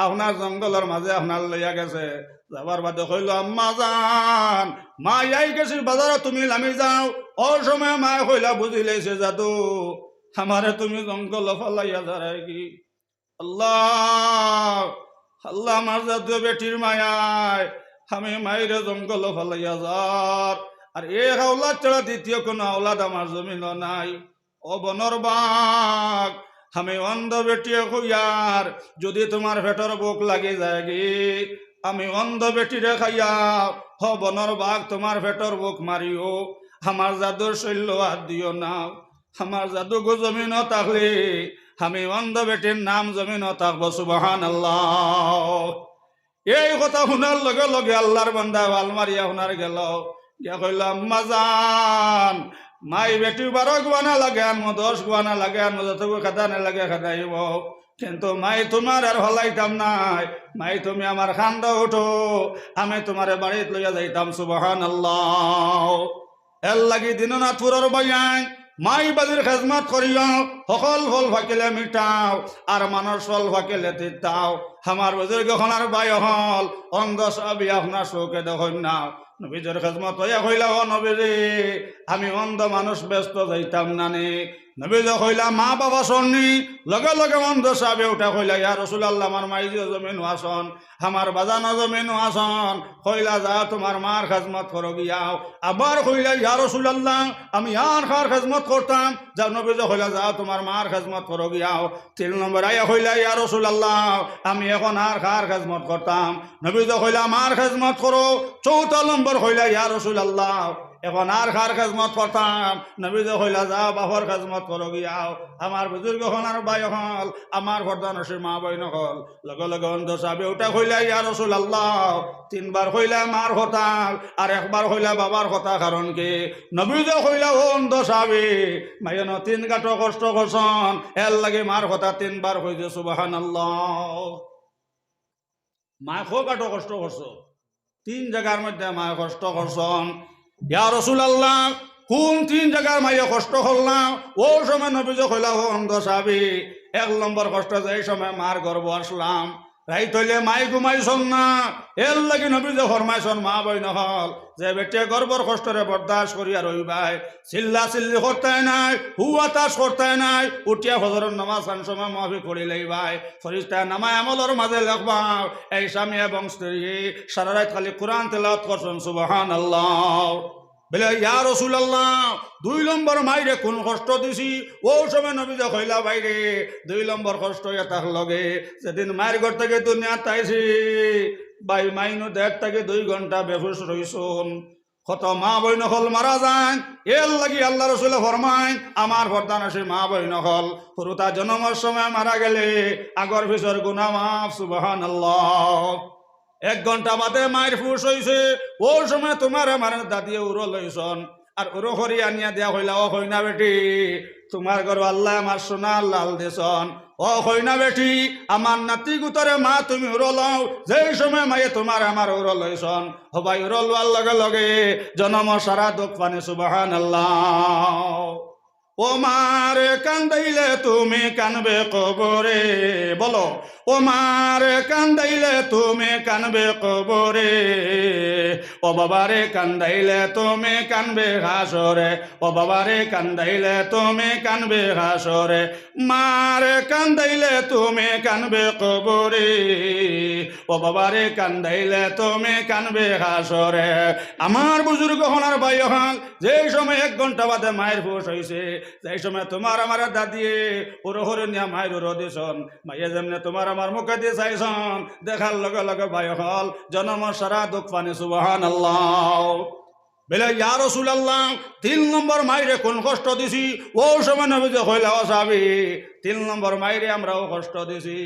A: আপনার জঙ্গলের মাঝে আপনার লইয়া গেছে যাবার বাদে কইল আম্মা জান মা আই গেছি বাজারে তুমি নামি যাও। ও সময় মা কইলা বুঝি লাইছে জাদু আমারে তুমি জঙ্গল ফলাইয়া যারাই কি আল্লাহ আল্লাহ আমার জাদু বেটির মায়ায় আমি মাইরে জঙ্গল ফলাইয়া যার আর এ হাওলাদ ছাড়া দ্বিতীয় কোনো আওলাদ আমার জমিন নাই। ও বনর বাঘ আমি অন্ধ বেটিয়ে কইয়ার যদি তোমার পেটর বুক লাগি যায় আমি অন্ধ বেটিরে খাইয়া হ বনর বাঘ তোমার পেটর বুক মারিও আমার জাদুর শৈল্য হাত দিও না। আমার জাদু গো জমিন থাকলে আমি অন্ধ বেটির নাম জমিন থাকবো সুবহানাল্লাহ। এই কথা শুনার লগে লগে আল্লাহর বান্দা আলমারিয়া শুনার গেল গিয়া কইল আম্মা জান মাই বেটি 12 গুয়ানা লাগে আর 10 গুয়ানা লাগে আর যতটুকু খাদানে লাগে খাদাইব, কিন্তু মাই তোমার আর হলাইতাম নাই, মাই তুমি আমার খান্দ উঠো, আমি তোমার বাড়িতে লইয়া যাইতাম সুবহানাল্লাহ। এর লাগি দিননাথপুরের বয়ান মাই বাজির খেজমত করিও, সকল ফল ফাকিলে মিটাও আর মানুষ ফল ফাকিলে তিতাও। আমার বুজুর্গ হনার বাই হল অন্ধ সবই আপনার চৌকে দেখুন না, নবীজের খেজমত হইয়া কইলা ও নবীরে আমি অন্ধ মানুষ ব্যস্ত যাইতাম নানি। নবীজ কইলা মা বাবা শোননি, লগে লগে অন্ধ সাবে উঠা কইলা ইয়া রাসূলুল্লাহ আমার মাইজে জমিন আসন, আমার বাজানো জমিন আসন, কইলা যা তোমার মার খেজমত করো গিয়াও। আবার কইলা ইয়া রাসূলুল্লাহ আমি আর কার খেজমত করতাম, যা নবীজ কইলা যা তোমার মার খেজমত করো গিয়াও। 3 নম্বর আইয়া কইলা ইয়া রাসূলুল্লাহ আমি এখন আর কার খেজমত করতাম, নবীজ কইলা মার খেজমত করো। 4 নম্বর কইলা ইয়া রাসূলুল্লাহ এখন আর কার খেজমত করতাম, নবীজ কইলা যা বাবার খেজমত করো গিয়াও। আমার বুজুর্গ হন আর ভাই হল আমার ফরদানসীর মা বই নহল, লগে লগে অন্ধ সাবে ওটা কইলা ইয়া রাসূলুল্লাহ 3 বার কইলা মার কথা আর 1 বার কইলা বাবার কথা, কারণ কি নবীজ কইলা ও অন্ধ সাবে মাইন 3 গাটো কষ্ট করছন, এর লাগে মার কথা 3 বার কইছে সুবহানাল্লাহ। মা খো গাটো কষ্ট করছো, 3 জায়গার মধ্যে মা কষ্ট করছন। ইয়া রাসূলুল্লাহ কোন 3 জায়গার মাইয়া কষ্ট করলাম? ও সময় নবীজ কইলা ও অন্ধ সাহাবী 1 নম্বর কষ্ট যে সময় মার গর্ভ আসলাম, রাইত হইলে মাই ঘুমাইছন না, এর লাগি নবীজ ফরমাইছন মা বই নহল যে বেটে গর্ভর কষ্টরে বরদাস্ত করিয়া রইবাই, চিল্লা চিল্লি করতে নাই, হুয়া তাস করতে নাই, উঠিয়া ফজরের নামাজ আন সময় মাফি করি লইবাই, ফরিস্তা নামায় আমলের মাঝে লেখবাও। এই স্বামী এবং স্ত্রী সারা রাত খালি কোরআন তেলাওয়াত করছেন সুবহানাল্লাহ। বলে ইয়া রাসূলুল্লাহ 2 নম্বর মাইরে কোন কষ্ট দিছি? ও সময় নবীজ কইলা বাইরে 2 নম্বর কষ্ট এটার লগে যেদিন মায়ের ঘর থেকে দুনিয়া তাইছি ভাই মাইনো 1.5 থেকে 2 ঘন্টা বেহুশ রইছুন, কত মা বই নহল মারা যান, এর লাগি আল্লাহ রাসূল ফরমায় আমার ফরদানসী মা বই নহল পুরুতা জন্মের সময় মারা গেলে আগর পিছর গুনাহ মাফ সুবহানাল্লাহ। 1 ঘন্টা বাদে মায়ের ফুস হইছে, ও সময় তোমার আমার দাদিয়ে উড়ো লইছন আর উড়ো করি আনিয়া দিয়া হইলা ও হইনা বেটি তোমার ঘর আল্লাহ আমার সোনার লাল দেশন, ও হইনা বেটি আমার নাতি গুতরে মা তুমি উড়ো লও, যেই সময় মায়ে তোমার আমার উড়ো লইছন হবাই উড়ো লওয়ার লগে লগে জনম সারা দুঃখ পানি সুবহানাল্লাহ। ও মারে কান্দাইলে তুমি কানবে কবরে, বলো ও মারে কান্দাইলে তুমি কানবে কবরে, ও বাবারে কান্দাইলে তুমি কানবে হাসরে, ও বাবারে কান্দাইলে তুমি কানবে হাসরে, মারে কান্দাইলে তুমি কানবে কবরে, ও বাবারে কান্দাইলে তুমি কানবে হাসরে। আমার বুজুর্গ হনার ভাই হল যেই সময় 1 ঘন্টা বাদে মায়ের ফুস হইছে, সেই সময় তোমার আমার দাদিয়ে ওর হরে নিয়া মায়ের উড়ো দিছন, মাইয়ে যেমনে তোমার আমার মুখে দিয়ে চাইছন দেখার লগে লগে ভাই হল জনম সারা দুঃখ পানি সুবহানাল্লাহ। বলে ইয়া রাসূলুল্লাহ 3 নম্বর মাইরে কোন কষ্ট দিছি? ও সময় নবীজ কইলা ও সাহাবী 3 নম্বর মাইরে আমরাও কষ্ট দিছি।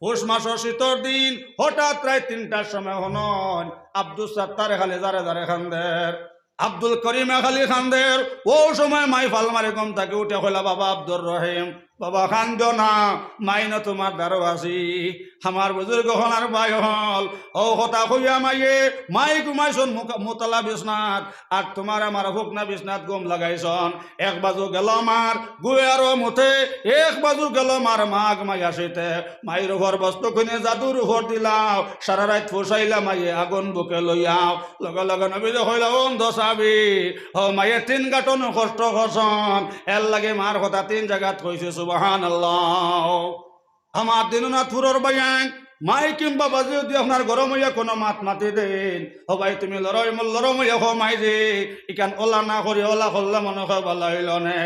A: পৌষ মাসের শীতর দিন হঠাৎ রাত 3টার সময় হনন আব্দুল সাত্তার খালি জারে জারে খান্দের, আব্দুল করিম খালি খান্দের। ও সময় মাই ফালমারি কম তাকে উঠে কইলা বাবা আব্দুর রহিম বাবা খান্দ না, মাই না তোমার দ্বারো আছি। আমার বুজুর্গ হনার ভাই হল ও কথা কইয়া মাইয়ে মাই ঘুমাইছন মোতলা বিছনাত আর তোমার আমার হুকনা বিছনাত গম লাগাইছন। 1 বাজু গেল মার গুয়ে আরো মুঠে, 1 বাজু গেল মার মাঘ মাই আসিতে মাইর ঘর বস্তু খুনে জাদুর ঘর দিলাও, সারা রাত ফুসাইলা মাইয়ে আগুন বুকে লইয়াও। লগে লগে নবীজ হইলা অন্ধ সাবি ও মাইয়ে 3 গাটন কষ্ট করছন, এর লাগে মার কথা 3 জায়গাত কইছে সুবহানাল্লাহ। আমার দিননাথপুরের বায়ান মাই কিংবা বাজি যদি আপনার গরম হইয়া কোনো মাত মাতি দেন ও ভাই তুমি লরম হইয়া হো মাই যে ইকান ওলা না করি ওলা করলে মনে হয় ভালো হইল নে।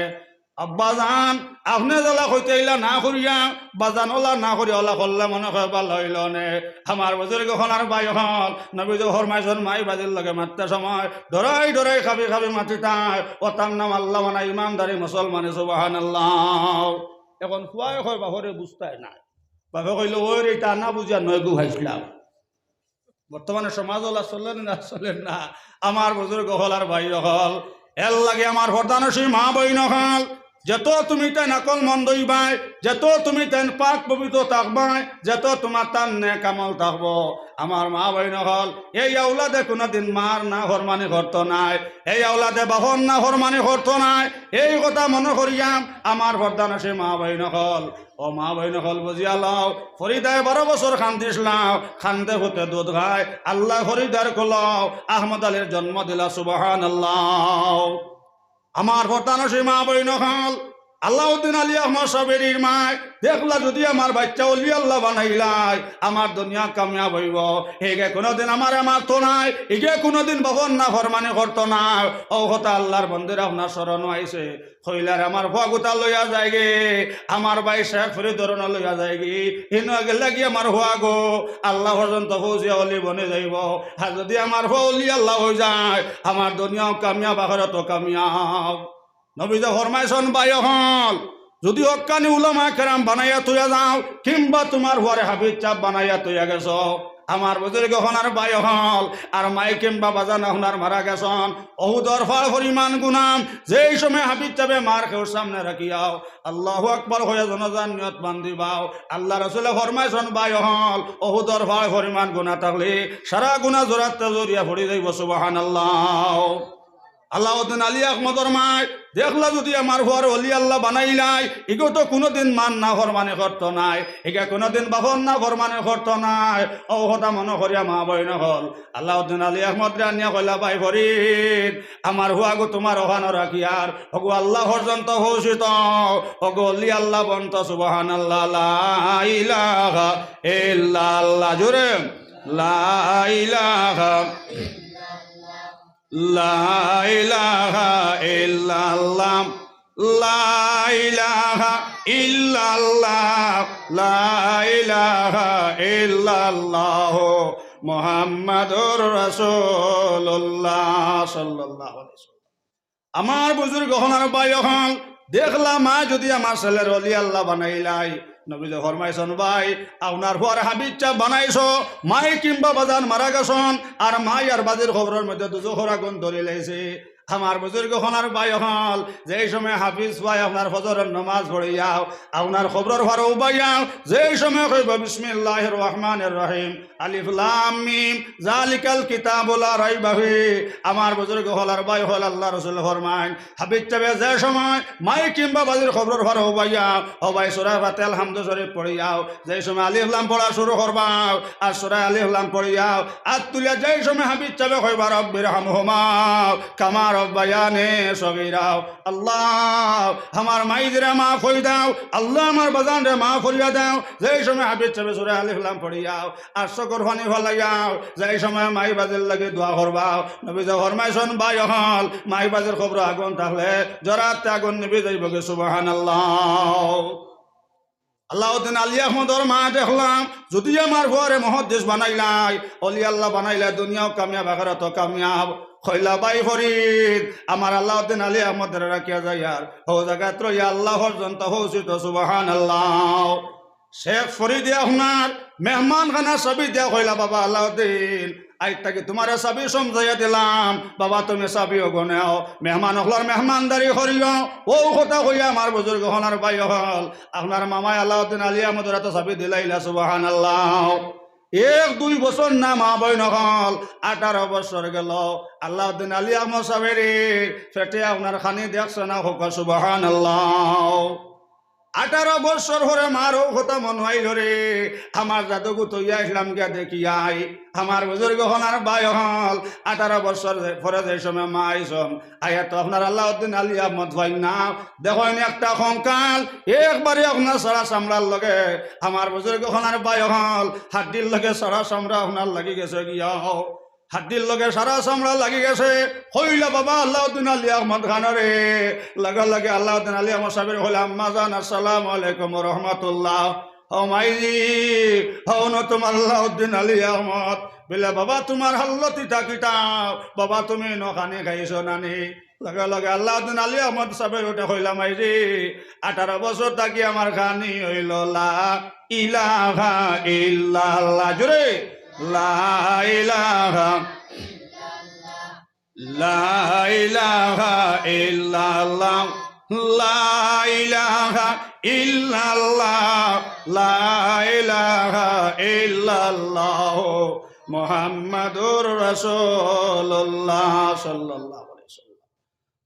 A: আব্বা জান আপনি জ্বালা হইতে ইলা না করিয়া বাজান ওলা না করি ওলা করলে মনে হয় ভালো হইল নে। আমার বুজুর্গ হনার ভাই হল নবীজ ফরমাইছন মাই বাজির লগে মারতে সময় ডরাই ডরাই খাবি মাতি তাই ও তার নাম আল্লাহ মানে ইমানদারি মুসলমানি সুবহানাল্লাহ। এখন খুয়াই হয় বাহরে বুঝতায় নাই বাপে কইল ওই রে এটা না বুঝিয়া নয় গু ভাইছিলাম বর্তমানে সমাজ ওলা চলেন না আমার বুজুর্গ হল আর ভাই হল এর লাগে আমার প্রধানসী মা বইন হল যত তুমি তেন আকল মন দইবাই যত তুমি তেন পাক পবিত্র থাকবাই যত তোমার তান নে কামল থাকব আমার মা বইন হল এই আওলাদে কোনোদিন মার না হরমানি করতো নাই এই আওলাদে বাহন না হরমানি করতো নাই এই কথা মনে করিয়াম আমার প্রধানসী মা বইন হল ও মা বইন হল বুঝিয়া লও ফরিদায় 12 বছর খান্দিসলাও খান্দে হতে দুধ খায় আল্লাহ ফরিদার কলাও আহমদ আলীর জন্ম দিলা সুবহানাল্লাহ আমার প্রধানসী মা বইন হল আল্লাউদ্দিন আলী আহমদ সাবেরির মায় দেখলা যদি আমার বাচ্চা অলি আল্লাহ বানাইলাই আমার দুনিয়া কামিয়াব হইব এগে কোনোদিন আমার তো নাই এগে কোনোদিন বাহন না ফরমানি করতো না ও কথা আল্লাহর বন্দির আপনার স্মরণ আইছে হইলার আমার ভুয়া লইয়া যায় গে আমার ভাই শেখ ফরিদরণ লইয়া যায় গে হিনু গেলে কি আমার হুয়া গো আল্লাহ পর্যন্ত ফৌজিয়া অলি বনে যাইব আর যদি আমার হুয়া অলি আল্লাহ হয়ে যায় আমার দুনিয়াও কামিয়াব আখিরাতও কামিয়াব নবীজে ফরমাইছেন ভাই হল যদি হক্কানি উলামা কেরাম বানাইয়া তুইয়া যাও কিংবা তোমার হুয়ারে হাবিজ চাপ বানাইয়া তুইয়া গেছ আমার বুজুর্গ হনার ভাই হল আর মাই কিংবা বাজান হনার মারা গেছন অহুদর ফল পরিমাণ গুনাম যেই সময় হাবিজ চাপে মার খেউর সামনে রাখিয়াও আল্লাহু আকবার হয়ে জনজান নিয়ত বান্ধিবাও আল্লাহ রাসূলে ফরমাইছেন ভাই হল অহুদর ফল পরিমাণ গুনাহ থাকলে সারা গুনাহ জোরাতে জড়িয়া পড়ি যাইব সুবহানাল্লাহ আলাউদ্দিন আলী আহমদর মায় দেখলা যদি আমার হুয়ার অলি আল্লাহ বানাইলাই ইগো তো কোনোদিন মান না ফরমানে করতো নাই এগা কোনোদিন বাহন না ফরমানে করতো নাই ও কথা মনে করিয়া মা বইন হল আলাউদ্দিন আলী আহমদ রানিয়া কইলা ভাই ফরিদ আমার হুয়াগো তোমার ওখানে রাখি আর ওগো আল্লাহ পর্যন্ত ঘোষিত ওগো অলি আল্লাহ বন্ত সুবহানাল্লাহ লা ইলাহা ইল্লাল্লাহ জোরে লা ইলাহা লা ইলাহা ইল্লাল্লাহ লা ইলাহা ইল্লাল্লাহ লা ইলাহা ইল্লাল্লাহ মুহাম্মাদুর রাসূলুল্লাহ সাল্লাল্লাহু আলাইহি ওয়াসাল্লাম আমার বুজুর্গ হনার ভাই হল দেখলাম মা যদি আমার ছেলের অলি আল্লাহ বানাইলাই নবীজি ফরমাইছেন ভাই আপনার হুয়ার হাবিজ চাপ বানাইছো মাই কিংবা বাজান মারা গেছন আর মাই আর বাজির খবরের মধ্যে দুজোখর আগুন ধরে লাইছে আমার বুজুর্গ হনার ভাই হল যেই সময় হাফিজ ভাই আপনার ফজরের নামাজ পড়িয়াও আপনার খবরের ভার উবাইয়াও যেই সময় কইব বিসমিল্লাহির রহমানির রহিম আলিফ লাম মিম জালিকাল কিতাবু লা রাইবা ফি আমার বুজুর্গ হলার ভাই হল আল্লাহ রাসূল ফরমান হাফিজ চাবে যে সময় মাই কিংবা বাজির খবরের ভার উবাইয়াও ও ভাই সূরা ফাতিহা আলহামদু শরীফ পড়িয়াও যেই সময় আলিফ লাম পড়া শুরু করবাও আর সূরা আলিফ লাম পড়িয়াও আর তুলিয়া যেই সময় হাফিজ চাবে কইবা রব্বির হামহুমা কামা রব্বায়ানি সগীরাও আল্লাহ আমার মাইজরে মাফ হই দাও আল্লাহ আমার বাজানরে মাফ করিয়া দাও যেই সময় হাফিজ চাবে সূরা আলিফ লাম পড়িয়াও আর সকর ফানি ফলাইয়াও যেই সময় মাই বাজের লাগে দোয়া করবাও নবীজি ফরমাইছেন ভাই হল মাই বাজের খবর আগুন থাকলে জরাতে আগুন নিভে যাইব গে সুবহানাল্লাহ আলাউদ্দিন আলী আহমদর মা দেখলাম যদি আমার ঘরে মহাদেশ বানাইলাই অলি আল্লাহ বানাইলা দুনিয়াও কামিয়াব আখিরাতও কামিয়াব কইলা ভাই ফরিদ আমার আলাউদ্দিন আলী আহমদের রাখিয়া যায় আর ও জায়গা ত্রয় আল্লাহ পর্যন্ত হৌসিত সুবহানাল্লাহ শেখ ফরিদ আপনার মেহমান খানা সবই দিয়া কইলা বাবা আলাউদ্দিন আইটাকে তোমার চাবি সমঝাইয়া দিলাম বাবা তুমি চাবিও গনেও মেহমান হলার মেহমানদারি করিও ও কথা কইয়া আমার বুজুর্গ হনার ভাই হল আপনার মামাই আলাউদ্দিন আলী আহমদের তো চাবি দিলাইলা সুবহানাল্লাহ 1-2 বছর না মা বইন হল 18 বছর গেল আলাউদ্দিন আলী আহমদ সাহেবের পেটে আপনার খানি দেখছে না হোক সুবহানাল্লাহ 18 বছর হরে মারও কথা মন হইল রে আমার জাদুগু তৈয়া ইসলাম গিয়া দেখিয়াই আমার বুজুর্গ হনার ভাই হল 18 বছর পরে যে সময় মা আইসম আয়া তো আপনার আলাউদ্দিন আলী আহমদ ভাই না দেখেন একটা কঙ্কাল একবারে আপনার সারা চামড়ার লগে আমার বুজুর্গ হনার ভাই হল হাড্ডির লগে সারা চামড়া আপনার লাগি গেছে গিয়াও হাড্ডির লগে সারা চামড়া লাগি গেছে হইলা বাবা আলাউদ্দিন আলী আহমদ খানরে লগে লগে আলাউদ্দিন আলী আহমদ সাহেবের হইলা আম্মা জান আসসালামু আলাইকুম রহমতুল্লাহ ও মাইজি হও না তোমার আলাউদ্দিন আলী আহমদ বলে বাবা তোমার হাল্লতি থাকিতাও বাবা তুমি নখানি খাইছো নানি লগে লগে আল্লাউদ্দিন আলী আহমদ সাহেবের ওটা হইলাম আই রে 18 বছর থাকি আমার খানি হইল লা ইলাহা ইল্লাল্লাহ জোরে লা ইলাহা লা ইলাহা ইল্লাল্লাহ লা ইলাহা ইল্লাল্লাহ লা ইলাহা ইল্লাল্লাহ মুহাম্মাদুর রাসূলুল্লাহ সাল্লাল্লাহু আলাইহি ওয়াসাল্লাম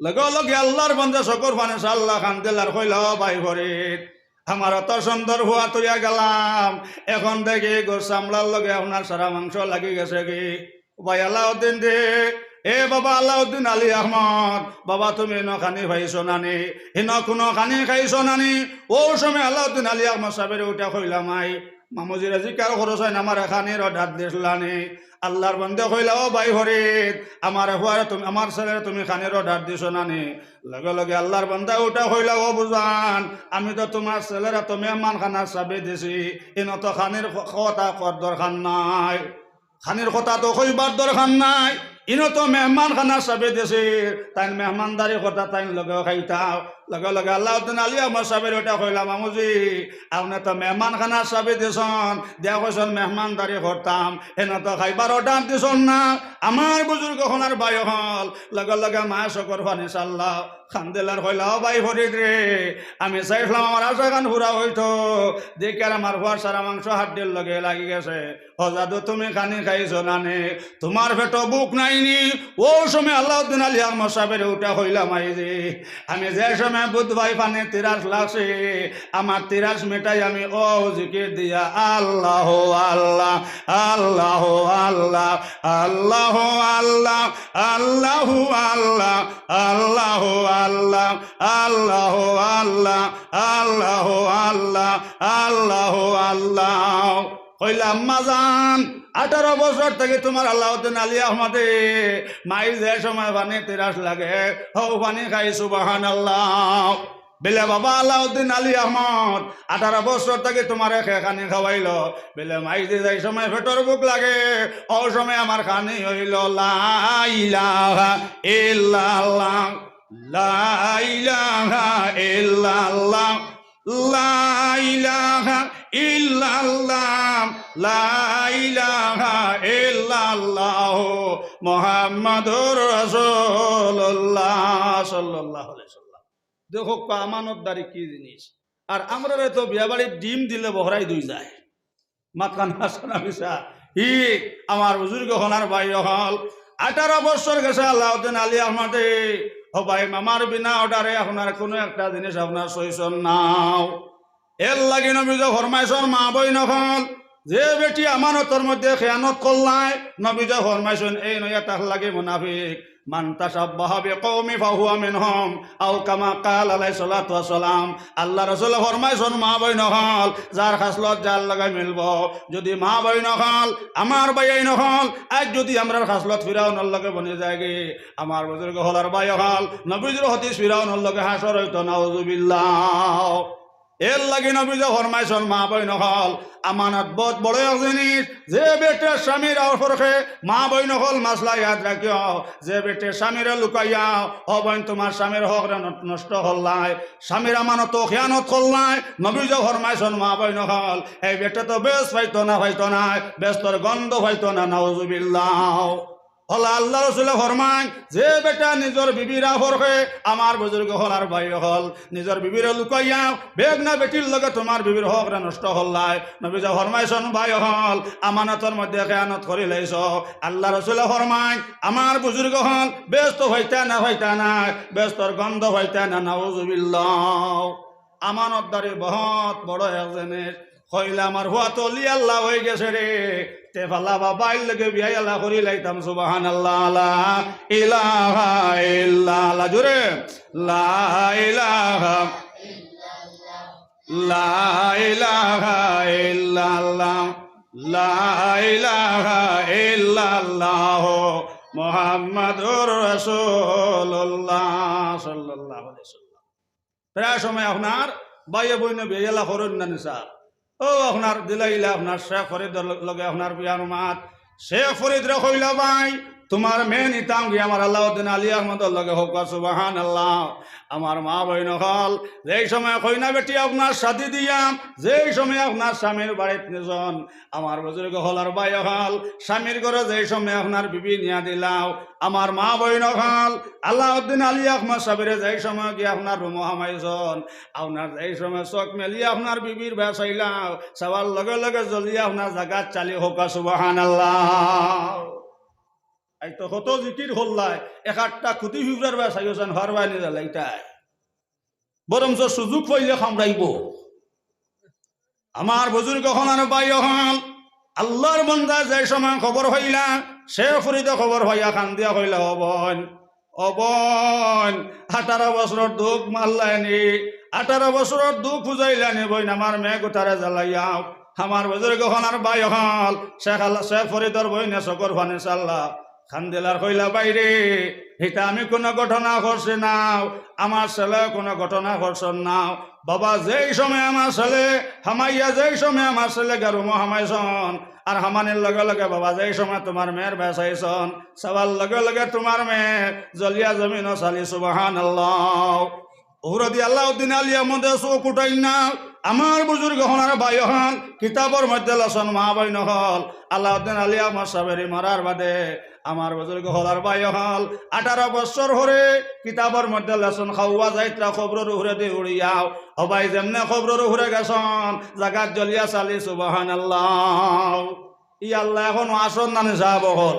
A: লগে লগে আল্লাহর বান্দা শকর ফানে আল্লাহ খান দিলার কইল ভাই ফরিদ আমার অত সুন্দর হুয়া তৈয়া গেলাম এখন দেখি গোর সামলার লগে আপনার সারা মাংস লাগি গেছে কি ভাই আলাউদ্দিন দে এ বাবা আলাউদ্দিন আলী আহমদ বাবা তুমি খানি খাইছো নানি কোনো খানি খাইছো নানি ও সময় আলাউদ্দিন আলী আহমদ সাহেবের উঠা কইলাম আই মামুজিরা জিকার খরচ হয় না আমার খানির অর্ডার দিলানি আল্লাহর বন্ধে কইলা ও ভাই ফরিদ আমার হুয়ারে তুমি আমার ছেলের তুমি খানির অর্ডার দিছো নানি লগে লগে আল্লাহর বন্ধা উঠা কইলা ও বুঝান আমি তো তোমার ছেলেরা তো মেহমান খানার চাবি দিছি ইনো তো খানির কথা কর দরকার নাই খানির কথা তো কইবার দরকার নাই ইনো তো মেহমান খানার চাবি দিছে তাই মেহমানদারি কথা তাই লগে খাইতাও লগে লগে আল্লাউদ্দিন আলী আহমদ সাহেবের ওটা কইলাম মামুজি আপনি তো মেহমান খানার চাবি দিছন দিয়া কইছন মেহমানদারি করতাম এনে তো খাইবার অর্ডার দিছন না আমার বুজুর্গ হনার বাই হল লগে লগে মা শকর ফানি সাল্লাহ খান্দেলার কইলাও ভাই ফরিদ রে আমি চাইছিলাম আমার আশা গান পুরা হইতো দেখে আমার হওয়ার সারা মাংস হাড্ডির লগে লাগি গেছে হজাদু তুমি খানি খাইছো নানে তোমার পেটো বুক নাইনি ও সময় আল্লাউদ্দিন আলী আহমদ সাহেবের উঠা কইলাম আই যে আমি যে সময় বুধ ভাই পানে 30 লাগছে আমার 30 মিটাই আমি ও জিকির দিয়া আল্লাহ আল্লাহ আল্লাহ আল্লাহ আল্লাহ আল্লাহ আল্লাহ আল্লাহ আল্লাহ আল্লাহ আল্লাহ আল্লাহ আল্লাহ আল্লাহ আল্লাহ আল্লাহ কইলাম মাজান 18 বছর থেকে তোমার আলাউদ্দিন আলী আহমদে মাই যে সময় পানি 30 লাগে হো পানি খাই সুবহানাল্লাহ বেলে বাবা আলাউদ্দিন আলী আহমদ 18 বছর থেকে তোমার খানি খাওয়াইল বেলে মাই যে যাই সময় পেটর বুক লাগে ও সময় আমার খানি হইল লা ইলাহা ইল্লাল্লাহ লা ইলাহা ইল্লাল্লাহ লা ইলাহা ইল্লাল্লাহ লা ইলাহা ইল্লাল্লাহ মুহাম্মাদুর রাসূলুল্লাহ সাল্লাল্লাহু আলাইহি ওয়াসাল্লাম দেখো আমানতদারি কি জিনিস আর আমরা তো বিয়া বাড়ির ডিম দিলে বহরাই দুই যায় মাতকান হাসানা বিসা ই আমার বুজুর্গ হনার ভাই হল 18 বছর গেছে আলাউদ্দিন আলী আহমদে ও ভাই মামার বিনা অর্ডারে আপনার কোনো একটা জিনিস আপনার সইসন নাও এর লাগি নবী যে ফরমাইছন মা বই নখন যে বেটি আমানতর মধ্যে খেয়ানত করলাই নবী যে ফরমাইছন এই নয়া তাক লাগে মুনাফিক মান তাশাব্বাহা বিকওমি ফাহুয়া মিনহুম আও কামা ক্বাল আলাইহিস সালাতু ওয়াস সালাম আল্লাহ রাসূল ফরমাইছন মা বই নখন যার খাসলত যার লাগা মিলব যদি মা বই নখন আমার ভাই নখন আজ যদি আমরার খাসলত ফিরাউনের লগে বনে যায়গে আমার বুজুর্গ হলার ভাই হল নবীর হদিস ফিরাউনের লগে হাসর হইতো নাউযুবিল্লাহ এর লাগে নবী যে ফরমাইছন মা বই নকল আমানত বহুত বড় এক জিনিস যে বেটের স্বামীর অপরকে মা বই নকল মাসলা ইয়াদ রাখিও যে বেটের স্বামীরে লুকাইয়া হবেন তোমার স্বামীর হক নষ্ট হল্লাই স্বামীর আমানত খেয়ানত করলাই নবী যে ফরমাইছন মা বই নকল এই বেটে তো বেশ পাইতো না ব্যস্তর গন্ধ পাইতো না নাউযুবিল্লাহ হল আল্লাহ রসুলে ফরমায় যে বেটা নিজের বিবিরা ফরকে আমার বুজুর্গ হল আর ভাই হল নিজের বিবিরা লুকাইয়া বেগ না বেটির লগে তোমার বিবির হক নষ্ট হল্লাই নবী যা ফরমাইছন ভাই হল আমানতর মধ্যে খেয়ানত করি লাইছ আল্লাহ রসুলে ফরমায় আমার বুজুর্গ হল ব্যস্ত হইতে না ব্যস্তর গন্ধ হইতে না নাউযুবিল্লাহ আমানতদারি বহুত বড় এক জিনিস কইলা আমার হুয়া তো আল্লাহ হয়ে গেছে রে তে ফালা বাবাই লগে বিয়াই আল্লাহ করি লাইতাম সুবহানাল্লাহ লা ইলাহা ইল্লাল্লাহ জোরে লা ইলাহা লা ইলাহা ইল্লাল্লাহ লা ইলাহা ইল্লাল্লাহ মুহাম্মাদুর রাসূলুল্লাহ সাল্লাল্লাহু আলাইহি ওয়াসাল্লাম প্রায় সময় আপনার বাইয়ে বইনে বিয়াই আল্লাহ করেন না নিসা ও আপনার দিলাইলা আপনার শেখ ফরিদর লগে আপনার বিয়ার মাত শেখ ফরিদ রে কইলা ভাই তোমার মেয়ে নিতাম গিয়ে আমার আল্লাউদ্দিন আলী আহমদর লগে হোক সুবহানাল্লাহ। আমার মা বইন হল যেই সময় কইনা বেটি আপনার সাথী দিয়াম, যেই সময় আপনার স্বামীর বাড়িতে নিজন আমার বুজুর্গ হল আর ভাই হল স্বামীর ঘরে যেই সময় আপনার বিবি নিয়া দিলাও, আমার মা বইন হল আল্লাউদ্দিন আলী আহমদ সাবিরে যেই সময় গিয়ে আপনার রুম হামাইজন, আপনার যেই সময় চোখ মেলিয়ে আপনার বিবির বেসাইলাও সবার লগে লগে জ্বলিয়ে আপনার জায়গা চালি হোক সুবহানাল্লাহ। এই তো কত জিকির হল্লাই এক আটটা খুঁটি ফিবরার বা সাইজন হরবাই নিয়ে এইটাই বরঞ্চ সুযোগ পাইলে খামড়াইব। আমার বুজুর্গ হন বাই হল আল্লাহর বন্দা যে সময় খবর হইলা সে ফরিদে খবর হইয়া খান দিয়া হইলা অবন অবন 18 বছর দুঃখ মারলাইনি, 18 বছর দুঃখ বুঝাইলানি বইন আমার মেয়ে গোটারে জ্বালাইয়াও। আমার বুজুর্গ হন বাই হল শেখ ফরিদর বইনে চকর ফানি চাল্লা খান্দিলার কইলা বাইরে এটা আমি কোনো ঘটনা করছি নাও, আমার ছেলে কোনো ঘটনা করছেন নাও বাবা। যেই সময় আমার ছেলে হামাইয়া যেই সময় আমার ছেলে গারুম হামাইছন আর হামানির লগে লগে বাবা যেই সময় তোমার মেয়ের বেসাইছন সবার লগে লগে তোমার মেয়ে জলিয়া জমিন চালি সুবহানাল্লাহ। ওহরদি আল্লাউদ্দিন আলী আহমদ চোখ উঠাই না আমার বুজুর্গ হনার ভাই হন কিতাবর মধ্যে লসন মা ভাই নহল আল্লাউদ্দিন আলী আহমদ সাহেবের মারার বাদে আমার বুজুর্গ হলার ভাই হল 18 বছর হরে কিতাবর মধ্যে লেসন খাওয়া যাইত্রা খবরের উহরে দিয়ে উড়িয়াও অবাই যেমনে খবরের উহরে গেছন জাগাত জ্বলিয়া চালি সুবহানাল্লাহ। ই আল্লাহ এখন আসন না নিসাব হল,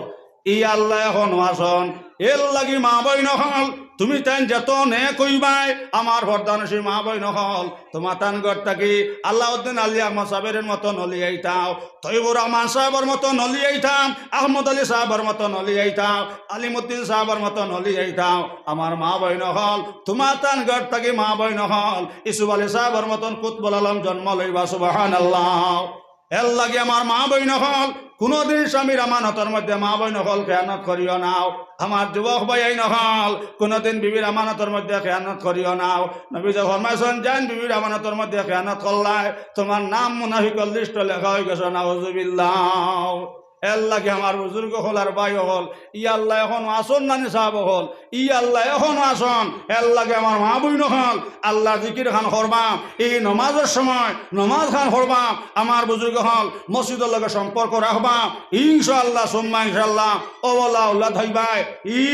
A: ই আল্লাহ এখন আসন এর লাগি মা বই নহল তুমি তাই যেত নে কইবাই আমার ভরদানসী মা বই নহল তোমার তান গড় থাকি আল্লাউদ্দিন আলী আহমদ সাহেবের মতো নলি আইতাও, তৈবুর রহমান সাহেবের মতো নলি আইতাম, আহমদ আলী সাহেবের মতো নলি আইতাও, আলিমুদ্দিন সাহেবের মতো নলি আইতাও। আমার মা বই নহল তোমার তান গড় থাকি মা বই নহল ইসুফ আলী সাহেবের মতন কুতবুল আলম জন্ম লইবা সুবহানাল্লাহ। এর লাগে আমার মা বই নহল কোনদিন স্বামীর আমানতের মধ্যে মা বই নহল খেয়ানত করিও নাও। আমার যুবক ভাই নহল কোনদিন বিবির আমানতের মধ্যে খেয়ানত করিও নাও। নবী যে ফরমাইছেন জান বিবির আমানতের মধ্যে খেয়ানত করলাই তোমার নাম মুনাফিকের লিস্ট লেখা হয়ে গেছে নাউজুবিল্লাহ। এর লাগে আমার বুজুর্গ হল আর ভাই হল ই আল্লাহ এখন আসন না নিসাব হল ই আল্লাহ এখন আসন। এর লাগে আমার মা বই নহল আল্লাহ জিকির খান করবাম এই নমাজের সময় নমাজ খান করবাম আমার বুজুর্গ হল মসজিদের লগে সম্পর্ক রাখবাম ইনশাআল্লাহ সুম্মা ইনশাআল্লাহ ওলা উল্লাহ ধইবাই ই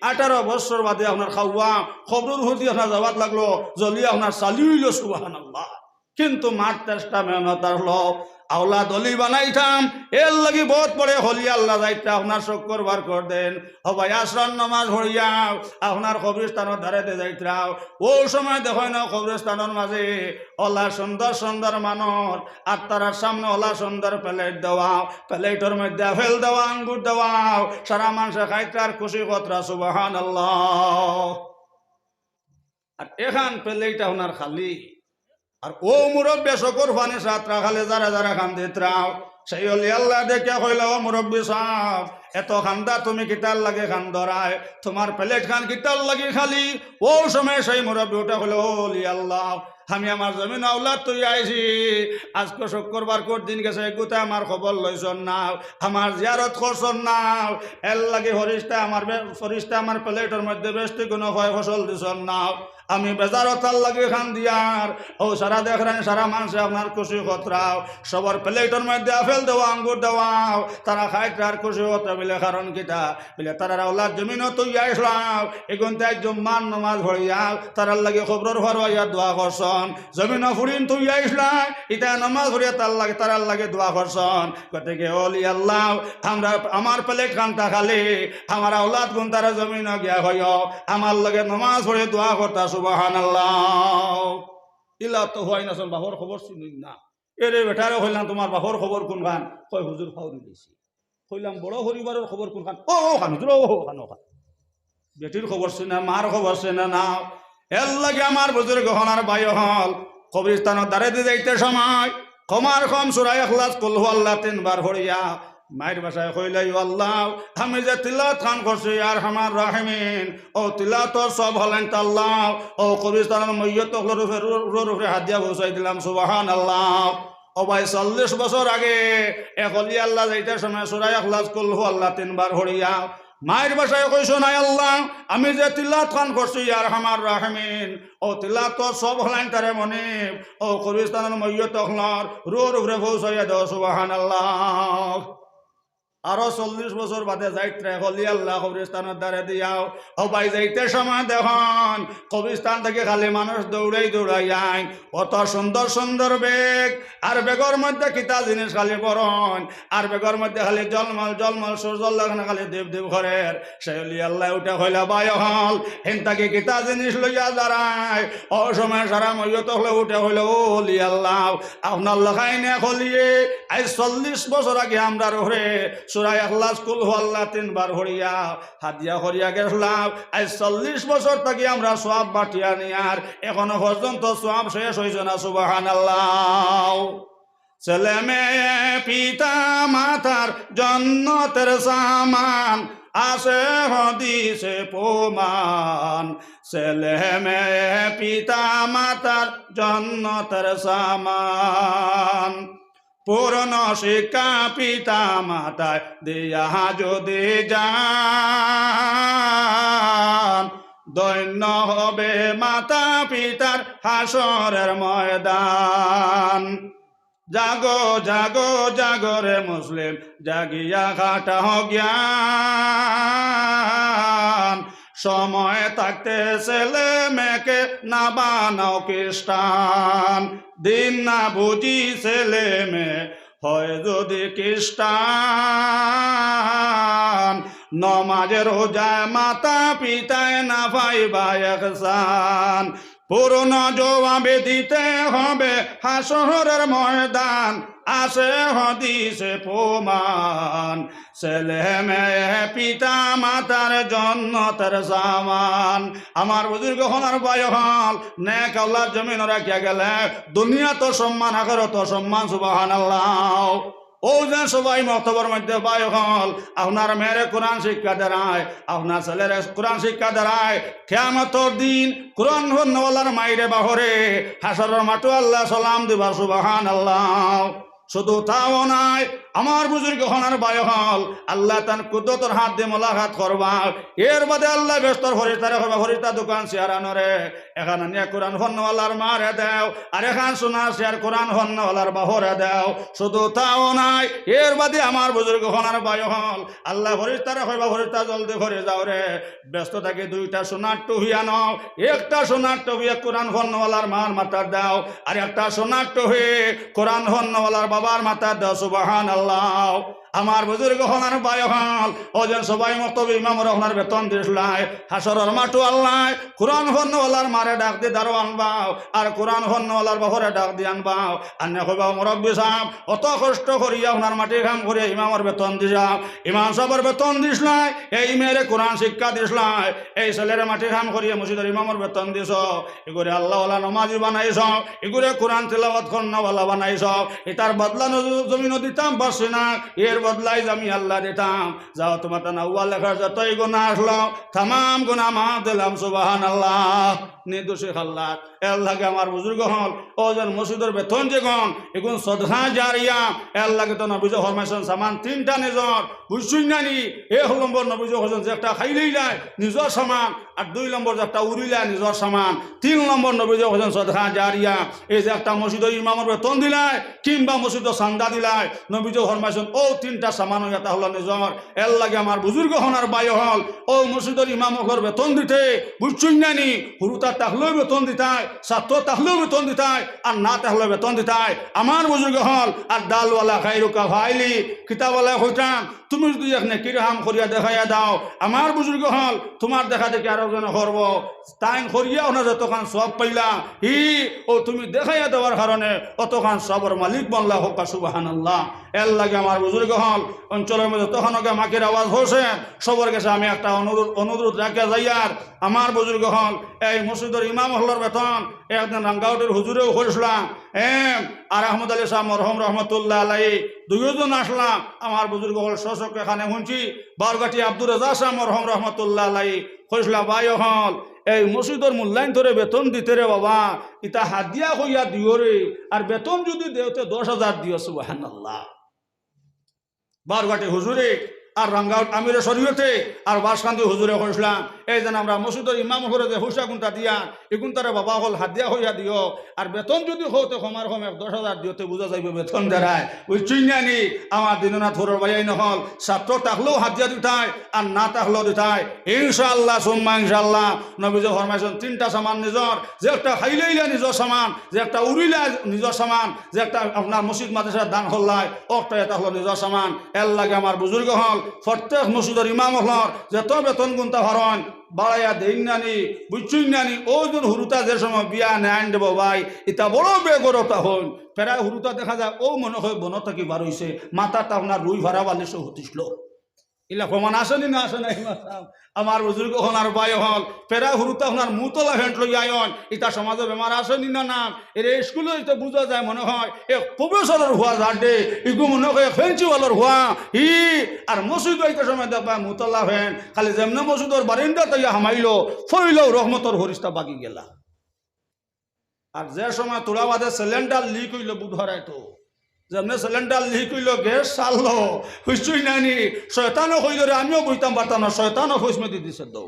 A: 18 বছর বাদে আপনার খাওয়া খবর হতে আপনার যাওয়াত লাগলো জলি আপনার চালি হইল সুবহানাল্লাহ। কিন্তু মার চেষ্টা মেহনত আসলো আওলা দলি বানাইতাম এর লাগি বহুত পরে হলি আল্লাহ যাইতে আপনার শক্কর বার কর দেন হবাই আসরান নমাজ হইয়াও আপনার কবরস্থানের ধারেতে যাইতাও। ও সময় দেখো না কবরস্থানের মাঝে ওলা সুন্দর সুন্দর মানুষ আর তার সামনে ওলা সুন্দর প্লেট দেওয়াও, প্লেটের মধ্যে আপেল দেওয়া আঙ্গুর দেওয়াও সারা মানুষে খাইতে আর খুশি কতরা সুবহানাল্লাহ। আর এখান প্লেট আপনার খালি আর ও মুরব্বী শকর ফানি সাতরা খালে যারা যারা খান দিত্রাও সেই হলি আল্লাহ দেখে কইল ও মুরব্বী সাহেব এত খান্দা তুমি কিতার লাগে খান ধরায় তোমার প্লেট খান কিতার লাগে খালি। ও সময় সেই মুরব্বী ওটা হলো হলি আল্লাহ আমি আমার জমিন আওলাদ তুই আইছি আজকে শুক্রবার কোর দিন গেছে এগুতে আমার খবর লইছন নাও আমার জিয়ারত করছন নাও এর লাগে ফরিস্তা আমার প্লেটের মধ্যে বেশি কোনো হয় ফসল দিছন নাও আমি বেজারত লাগে খান দিয়ার ও সারা দেখেন সারা মানুষ আপনার খুশি খতরাও সবার প্লেটের মধ্যে আপেল দেওয়া আঙ্গুর দেওয়াও তারা খাইতে আর খুশি হতে বলে কারণ কিটা বলে তারা আওলাদ জমিনও তুই আইসলাম এগুন তাই জম্মান নমাজ ভরিয়াও তারার লাগে খবর ভরওয়াইয়া দোয়া করছন জমিন ফুরিন তুই আইসলাম ইটা নমাজ ভরিয়া তারার লাগে দোয়া করছন গতিকে ওলি আল্লাহ আমরা আমার প্লেট খানটা খালি আমার আওলাদ গুণ তারা জমিন গিয়া হইও আমার লাগে নমাজ ভরে দোয়া করতা সুবহানাল্লাহ। ইলা তো হয় না বাহর খবর শুনি না এরে বেটারে হইলাম তোমার বাহর খবর কোন খান কয় হুজুর ফাউরি দিছি কইলাম বড় হরিবারের খবর কোন খান ও খান হুজুর ও খান ও খান বেটির খবর শুনে মার খবর শুনে না এর লাগে আমার বুজুর্গ হনার ভাই হল কবরস্থানের দ্বারে দিয়ে যাইতে সময় কমার কম সূরা ইখলাস কুল হুয়াল্লাহ 3 বার হরিয়া মায়ের বাসায় কইলাই আল্লাহ আমি যে তিলাওয়াত খান করছি আর আমার রাহিমিন ও তিলাওয়াত সব হলেন আল্লাহ ও কবরস্থানের মইয়ত রূপে হাত দিয়া বসাই দিলাম সুবহানাল্লাহ। ও ভাই 40 বছর আগে এক অলি আল্লাহ যাইতে সময় সূরা ইখলাস কুল হু আল্লাহ 3 বার হরিয়া মায়ের বাসায় কইছো নাই আল্লাহ আমি যে তিলাওয়াত খান করছি ইয়া রহমান রাহিমিন ও তিলাওয়াত তো সব হলাইন তারে মনে ও কবরস্থানের মইয়ত হলার রোর উপরে পৌঁছাইয়া দাও সুবহানাল্লাহ। আরো 40 বছর বাদে যাইতে হলি আল্লাহ কবরস্থানের দ্বারে দিয়াও ও ভাই যাইতে সময় দেখুন কবরস্থান থেকে খালি মানুষ দৌড়াই দৌড়াই আইন কত সুন্দর সুন্দর বেগ আর বেগর মধ্যে কিতা জিনিস খালি বরণ আর বেগর মধ্যে খালি জলমল জলমল সূর্যর লাগানো খালি দেব দেব ঘরের সে হলি আল্লাহ উঠে হইলা বাই হল হেন তাকে কিতা জিনিস লইয়া দাঁড়ায় ও সময় সারা মইয়ত হলে উঠে হইল ও হলি আল্লাহ আপনার লখাইনে হলিয়ে আজ 40 বছর আগে আমরা রোহরে সূরা ইখলাস কুল হু আল্লাহ 3 বার হরিয়া হাদিয়া হরিয়া গেলাম আজ 40 বছর থেকে আমরা সওয়াব বাটিয়া নিয়ার এখনো পর্যন্ত সওয়াব শেষ হইছে না সুবহানাল্লাহ। ছেলে মেয়ে পিতা মাতার জান্নাতের সামান আসে হাদিসে প্রমাণ ছেলে মেয়ে পিতা মাতার জান্নাতের সামান পূর্ণ শিক্ষা পিতা মাতায় দিয়া যদি যান দৈন্য হবে মাতা পিতার হাসরের ময়দান। জাগো জাগো জাগরে মুসলিম জাগিয়া খাটা জ্ঞান সময় থাকতে ছেলে মেয়েকে না বানাও খ্রিস্টান দিন না বুঝি ছেলে মেয়ে হয় যদি খ্রিস্টান নমাজের রোজায় মাতা পিতায় না পাইবা ইহসান পূর্ণ জবাবে দিতে হবে হাসরের ময়দান আসে হাদিসে প্রমাণ ছেলে মেয়ে পিতা মাতার জান্নাতের সামান। আমার বুজুর্গ হনার বায় হল নেক আল্লাহর জমিন রাখিয়া গেলে দুনিয়া তো সম্মান আখিরাত তো সম্মান সুবহানাল্লাহ। ও যে সবাই মক্তবের মধ্যে বায় হল আপনার মেয়েরে কোরআন শিক্ষা দেয় আপনার ছেলের কোরআন শিক্ষা দেয় কিয়ামতের দিন কোরআন হন্নওয়ালার মাইরে বাহরে হাসরের মাঠে আল্লাহ সালাম দিবা সুবহানাল্লাহ। শুধু তাও নাই আমার বুজুর্গ হনার বায় হল আল্লাহ তার কুদরতের হাত দিয়ে মোলাকাত করবা এর বাদে আল্লাহ ব্যস্তর ফরিস্তারে করবা ফরিস্তা দোকান শেয়ার আনরে এখানে নিয়ে কোরআন হন্নওয়ালার মারে দেও আর এখান শোনা শেয়ার কোরআন হন্নওয়ালার বাহরে দেও। শুধু তাও নাই এর বাদে আমার বুজুর্গ হনার বায় হল আল্লাহ ফরিস্তারে করবা ফরিস্তা জলদি করে যাও রে ব্যস্ত থাকে দুইটা সোনার টুহিয়া নাও একটা সোনার টুহিয়া কোরআন হন্নওয়ালার মার মাথার দাও আর একটা সোনার টুহি কোরআন হন্নওয়ালার বাবার মাথার দাও সুবহানাল্লাহ। আমার বুজুর্গ হনার বায় হল ওজন সবাই মক্তবে ইমাম রহমানের বেতন দিসলাই হাসরের মাঠু আল্লাহ কোরআন হন্নওয়ালার মারে ডাক দিয়ে দারো আনবাও আর কোরআন হন্নওয়ালার বাহরে ডাক দিয়ে আনবাও আন্না কইবাও মুরব্বী সাহেব অত কষ্ট করিয়া ওনার মাটি কাম করিয়া ইমামের বেতন দিসাও ইমাম সাহেবের বেতন দিসলাই এই মেয়েরে কোরআন শিক্ষা দিসলাই এই ছেলের মাটি কাম করিয়া মসজিদের ইমামের বেতন দিস এগুলো আল্লাহওয়ালা নমাজি বানাইছ এগুলো কোরআন তিলাওয়াত করনাওয়ালা বানাইছ এটার বদলা জমিনও দিতাম পারছি না এর বদলাই আমি আল্লাহ দিতাম যাও তোমার তা নাওয়া লেখার যতই গুনাহ আসলো তামাম গুনাহ মাফ দিলাম সুবহানাল্লাহ। নির্দোষী খাল্লাত এর লাগে আমার বুজুর্গ হল ওজন মসজিদের বেতন যে গন এগুন সদহা জারিয়া এর লাগে তো নবীজ ফরমাইছেন সামান 3টা নিজর বুঝছুই নানি এ নম্বর নবীজ হজন যে একটা খাইলেই নাই নিজর সামান আর 2 নম্বর যে একটা উড়িলা নিজর সামান 3 নম্বর নবীজ হজন সদহা জারিয়া এই যে একটা মসজিদের ইমামের বেতন দিলাই কিংবা মসজিদের চান্দা দিলাই নবীজ ফরমাইছেন ও 3টা সামান এটা হলো নিজর এর লাগে আমার বুজুর্গ হনার বায় হল ও মসজিদের ইমামকর বেতন দিতে বুঝছুই নানি হুরুতা তাহলেও বেতন দিতাই ছাত্র তাহলেও বেতন দিতাই আর না তাহলে বেতন দিতাই আমার বুজুর্গ হল আর ডালওয়ালা খাইরুকা ভাইলি কিতাবওয়ালা হইতাম তুমি যদি এখানে কিরহাম করিয়া দেখাইয়া দাও আমার বুজুর্গ হল তোমার দেখা দেখি আরো জন করব তাই করিয়া ওনা যতখান সব পাইলা হি ও তুমি দেখাইয়া দেওয়ার কারণে অতখান সবর মালিক বনলা হোক সুবহানাল্লাহ। এর লাগে আমার বুজুর্গ হল অঞ্চলের মধ্যে তখন ওকে মাকের আওয়াজ হচ্ছে সবর কাছে আমি একটা অনুরোধ রাখিয়া যাইয়ার আমার বুজুর্গ হল এই মসজিদের ইমাম হলের বেতন একদিন রাঙ্গাউটের হুজুরেও করেছিলাম আর আহমদ আলী শাহ মরহম রহমতুল্লাহ আলাই দুইজন আসলাম আমার বুজুর্গ হল শশক এখানে শুনছি বারগাটি আব্দুর রাজা শাহ মরহম রহমতুল্লাহ আলাই কইসলাম বাই হল এই মসজিদর মূল্যায়ন ধরে বেতন দিতে রে বাবা ইতা হাদিয়া হইয়া দিও রে আর বেতন যদি দেওতে 10,000 দিও সুবহানাল্লাহ বারঘাটে হুজুরে আর রঙ্গাউট আমিরে শরীয়তে আর বাসকান্দি হুজুরে কইসলাম এই যেন আমরা মসজিদের ইমাম করে যে হুসা গুনটা দিয়া এগুন তারা বাবা হল হাদিয়া হইয়া দিও আর বেতন যদি হতে কমার কম 10,000 দিওতে বোঝা যাইব বেতন দেয় ওই চুইনানি আমার দিননাথ হরর ভাইয়াই নহল ছাত্র থাকলেও হাদিয়া দিতাই আর না থাকলেও দিতাই ইনশাআল্লাহ সুম্মা ইনশাআল্লাহ নবীজি ফরমাইছেন 3টা সামান নিজর যে একটা খাইলেইলা নিজর সামান যে একটা উড়িলা নিজর সামান যে একটা আপনার মসজিদ মাদ্রাসার দান হল্লাই ওটা এটা হলো নিজর সামান এর লাগে আমার বুজুর্গ হল প্রত্যেক মসজিদের ইমাম হলর যত বেতন গুনতা হরণ বাড়াইয়া দেন নানি বুঝছুই নানি ওজন হুরুতা যে সময় বিয়া নেন দেব ভাই এটা বড় বেগরতা হন প্রায় হুরুতা দেখা যায় ও মনে হয় বন থাকি বার হইছে মাথাটা আপনার রুই ভাড়া বালিশ হতিছিল ইলা প্রমাণ আসেনি না আসে নাই আমার বুজুর্গ হন আর বাই হল ফেরা হুরুতা আপনার মুতলা ভেন্ট লই আয়ন ইটা সমাজে বেমার আসেনি না নাম এর স্কুলে এটা বোঝা যায় মনে হয় এক প্রফেসরের হওয়া যাডে ইগু মনে হয় ফেন্সিওয়ালার হওয়া ই আর মসজিদ হইতে সময় দেখবা মুতলা ভেন খালি যেমনে মসজিদর বারিন্দা তাইয়া হামাইলো ফইলেও রহমতর হরিস্তা বাকি গেলা আর যে সময় তোলা বাদে সিলিন্ডার লিক হইল বুধ হারাই তো যেমনি সিলিন্ডার লিক হইল গ্যাস চাললো হইছুই নানি শয়তানও হইল রে আমিও বইতাম পারতাম না শয়তানও ফসমেদি দিছে দৌ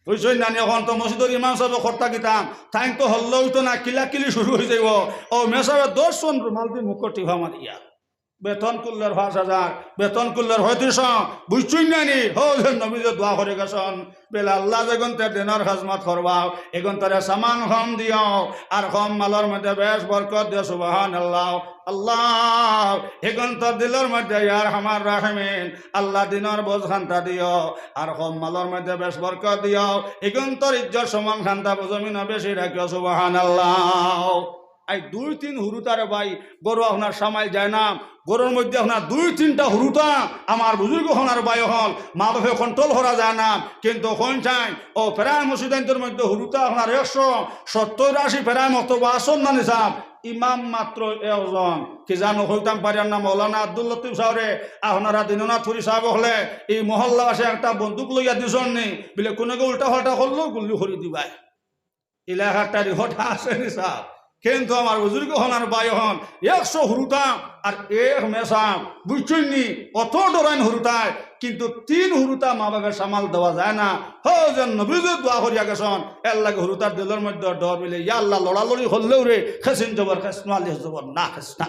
A: হইছুই নানি এখন তো মসজিদর ইমাম সাহেব খরতা গিতাম তাই তো হল্ল হইতো না কিলাকিলি শুরু হয়ে যাইব ও মেসাবে 10 জন রুমাল দিয়ে মুখ টিভা মারিয়া বেতন করলের 5,000 বেতন করলের 35 বুঝছুই নানি হো নবীজে দোয়া করে গেছন বেলা আল্লাহ যেগুন তার দিনের খাজমত করবাও এগুন তারে সামান কম দিও আর কম মালের মধ্যে বেশ বরকত দিও সুবহানাল্লাহ আল্লাহ এগুন তোর দিলের মধ্যে ইয়ার হামার রাহমিন আল্লাহ দিনের বোঝ খান্তা দিও আর কম মালের মধ্যে বেশ বরকত দিও এগুন তোর ইজ্জত সমান খান্তা জমিন বেশি রাখিও সুবহানাল্লাহ এই 2-3 হুরুতারে ভাই গরু আপনার সামাইল যায় না গরুর মধ্যে আপনার 2-3টা হুরুতা আমার বুজুর্গ হনার বায়ু হল মা বাপে কন্ট্রোল করা যায় না কিন্তু কোন চাই ও ফেরায় মসজিদের মধ্যে হুরুতা আপনার 170-80 ফেরায় মক্তব্য আসন না নিসাব ইমাম মাত্র একজন কি জানো হইতাম পারেন না মৌলানা আব্দুল লতিফ সাহরে আপনারা দিননাথ ফুরি সাহেব হলে এই মহল্লাবাসে একটা বন্দুক লইয়া দিছন নি বলে কোনো উল্টা ফাল্টা করলেও গুল্লি হরি দিবাই এলাকাটা রিহটা আসেনি সাহেব কিন্তু আমার বুজুর্গ হন আর বাই হন 100 হুরুতা আর এক মেসাম বুঝছুননি অত ডরাইন হুরুতায় কিন্তু 3 হুরুতা মা বাবার সামাল দেওয়া যায় না হো যেন নবীজে দোয়া করিয়া গেছন এর লাগে হুরুতার দিলের মধ্যে ডর মিলে ইয়া আল্লাহ লড়ালড়ি হলেও রে খেসিন জবর খেসনা আলি জবর না খেসনা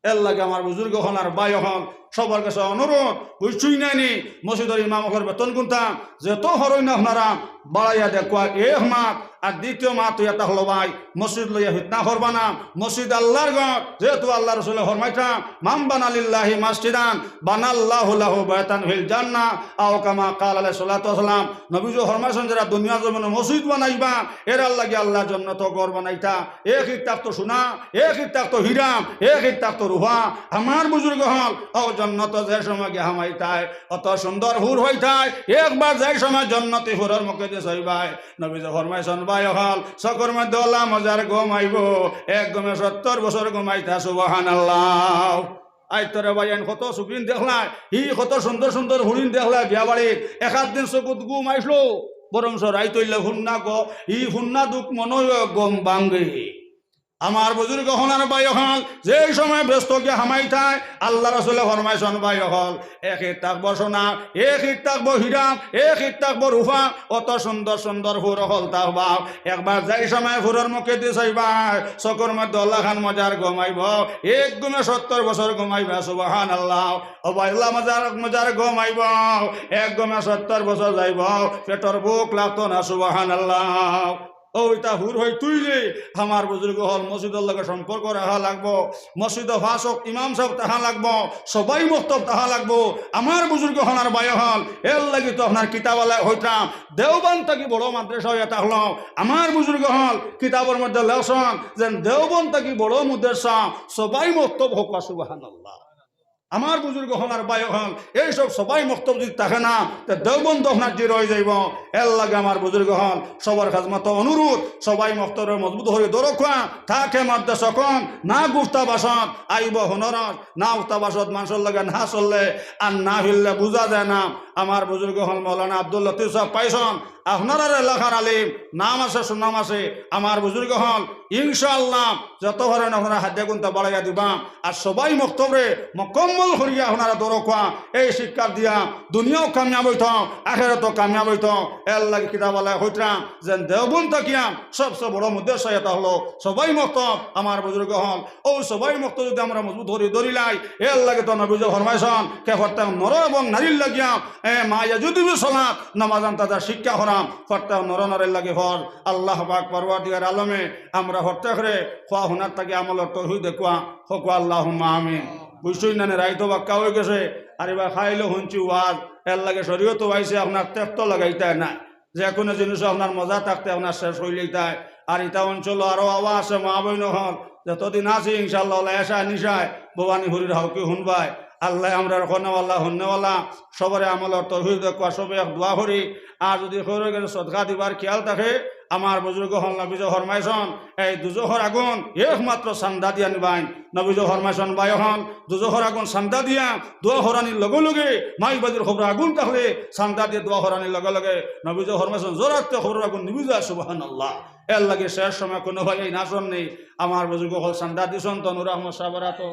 A: এর লাগে আমার বুজুর্গ হন আর বাই হন সবার কাছে অনুরোধ বুঝছুই নাইনি মসজিদের ইমামকের বেতন গুনতাম যেত হরই না আপনারা বাড়াইয়া দেখুয়া এক মাত আর দ্বিতীয় মাত এটা হলো ভাই মসজিদ লইয়া ফিতনা করবা না মসজিদ আল্লাহর ঘর যেহেতু আল্লাহ রসুলের ফরমাইতাম মাম বানালিল্লাহি মাসজিদান বানাল্লাহু লাহু বাইতান ফিল জান্নাহ আও কামা ক্বাল আলাইহিস সালাতু ওয়াস সালাম নবীজি ফরমাইছেন যারা দুনিয়া জমিনে মসজিদ বানাইবা এর লাগি আল্লাহ জান্নাত ঘর বানাইতা এক ইত্তাক তো সোনা এক ইত্তাক তো হীরা এক ইত্তাক তো রূপা আমার বুজুর্গ হল ও জান্নাত যে সময় গিয়া হামাইতায় অত সুন্দর হুর হইতায় একবার যাই সময় জান্নাতি হুরের মুখে দিয়ে যাইবাই নবীজি ফরমাইছেন ভাই হল সকর মধ্যে আল্লাহ মজার ঘুমাইব এক ঘুমে 70 বছর ঘুমাইতা সুবহানাল্লাহ আই তোরে ভাই কত সুগ্রিন দেখলাই হি কত সুন্দর সুন্দর হরিণ দেখলাই বিয়া বাড়ির 1 দিন চকুত ঘুম আইসলো বরং রাই তৈলে হুন্না গো ই হুন্না দুঃখ মনে গম বাঙ্গে আমার বুজুর্গ হনার বাই হল যে সময় ব্যস্ত গিয়ে হামাই থায় আল্লাহ রসুলের ফরমাইছেন বাই হল এক ইট থাকবো সোনা এক ইট থাকবো হীরা এক ইট থাকবো রূপা অত সুন্দর সুন্দর ফুর হল থাকবা একবার যাই সময় ফুরের মুখে দিয়ে চাইবা চকুর মধ্যে আল্লাহ খান মজার ঘুমাইব এক ঘুমে 70 বছর ঘুমাইবা সুবহানাল্লাহ ও আল্লাহ মজার ঘুমাইব এক ঘুমে 70 বছর যাইব পেটর বুক লাগতো না সুবহানাল্লাহ ওইটা হুর হই তুইলে আমার বুজুর্গ হল মসজিদের লগে সম্পর্ক রাখা লাগবো মসজিদ ভাষক ইমাম সাহেব তাহা লাগবো সবাই মক্তব তাহা লাগবো আমার বুজুর্গ হনার বায় হল এর লাগি তো আপনার কিতাবালায় হইতাম দেওবান থাকি বড় মাদ্রাসা হইয়া তাহলো আমার বুজুর্গ হল কিতাবের মধ্যে লেসন যেন দেওবন থাকি বড় মাদ্রাসা সবাই মক্তব হোক সুবহানাল্লাহ আমার বুজুর্গ হনার বায় হল এইসব সবাই মক্তব যদি থাকে না তো দেওবন্দ আপনার যে রয়ে যাইব এর লাগে আমার বুজুর্গ হল সবার খাজমত অনুরোধ সবাই মক্তবের মজবুত হয়ে দরখা থাকে মাদ্রাসা সকন না গুফতা বাসত আইব হনরত না উফতা বাসত মানুষের লাগে না চললে আর না ফিরলে বুঝা যায় না আমার বুজুর্গ হল মৌলানা আব্দুল লতিফ সাহেব পাইছন আপনার এলাকার আলিম নাম আছে সুনাম আছে আমার বুজুর্গ হল ইনশাআল্লাহ যত ধরেন আপনারা হাতে গুনতে বাড়াইয়া দিবাম আর সবাই মক্তবরে মকম্মল করিয়া আপনারা দরকা এই শিক্ষা দিয়া দুনিয়াও কামিয়াব হইত আখেরাতও কামিয়াব হইত এর লাগে কিতাবালায় হইতাম যে দেওবন তাকিয়াম সবচেয়ে বড় উদ্দেশ্য এটা হলো সবাই মক্তব আমার বুজুর্গ হল ও সবাই মক্তব যদি আমরা মজবুত ধরিলাই এর লাগে তো নবীজ ফরমাইছন কে ফরতাম নর এবং নারীর লাগিয়াম মায়া যদি সলাৎ নামাজান তাদের শিক্ষা হরাম ফরতাম নর নরের লাগে হর আল্লাহ পাক পরওয়ারদিগার আলমে আমরা হত্যা করে খোয়া হুনার তাকে আমলের তৌহিদ দেখুয়া হোক আল্লাহুম্মা আমিন বুঝছই না রাইতো বাক্কা হয়ে গেছে আর এবার খাইলে শুনছি ওয়াজ এর লাগে শরীয়ত আইছে আপনার তেপ্ত লাগাইতে না যে কোনো জিনিস আপনার মজা থাকতে আপনার শেষ হইলেইতায় আর ইটা অঞ্চল আরো আওয়া আছে মা বইন হল যতদিন আছি ইনশাল্লাহ এসা নিশায় ভবানী হরির হাউকি শুনবাই আল্লাহ আমরা হন্নেওয়ালা হন্নেওয়ালা সবরে আমলের তৌহিদ দেখুয়া সবে দোয়া করি আর যদি সরে গেলে সদকা দিবার খেয়াল থাকে আমার বুজুর্গ হল নবীজ ফরমাইছন এই দুজোহর আগুন একমাত্র চান্দা দিয়া নিবাইন নবীজ ফরমাইছন বাই হন দুজোহর আগুন চান্দা দিয়া দোয়া হরানির লগে লগে মাই বাজির খবর আগুন থাকলে চান্দা দিয়ে দোয়া হরানির লগে লগে নবীজ ফরমাইছন জোরাতে খবর আগুন নিবি যায় সুবহানাল্লাহ এর লাগে শেষ সময় কোনো ভাই এই নাচন নেই আমার বুজুর্গ হল চান্দা দিছন তনুর আহমদ সাহেবেরা তো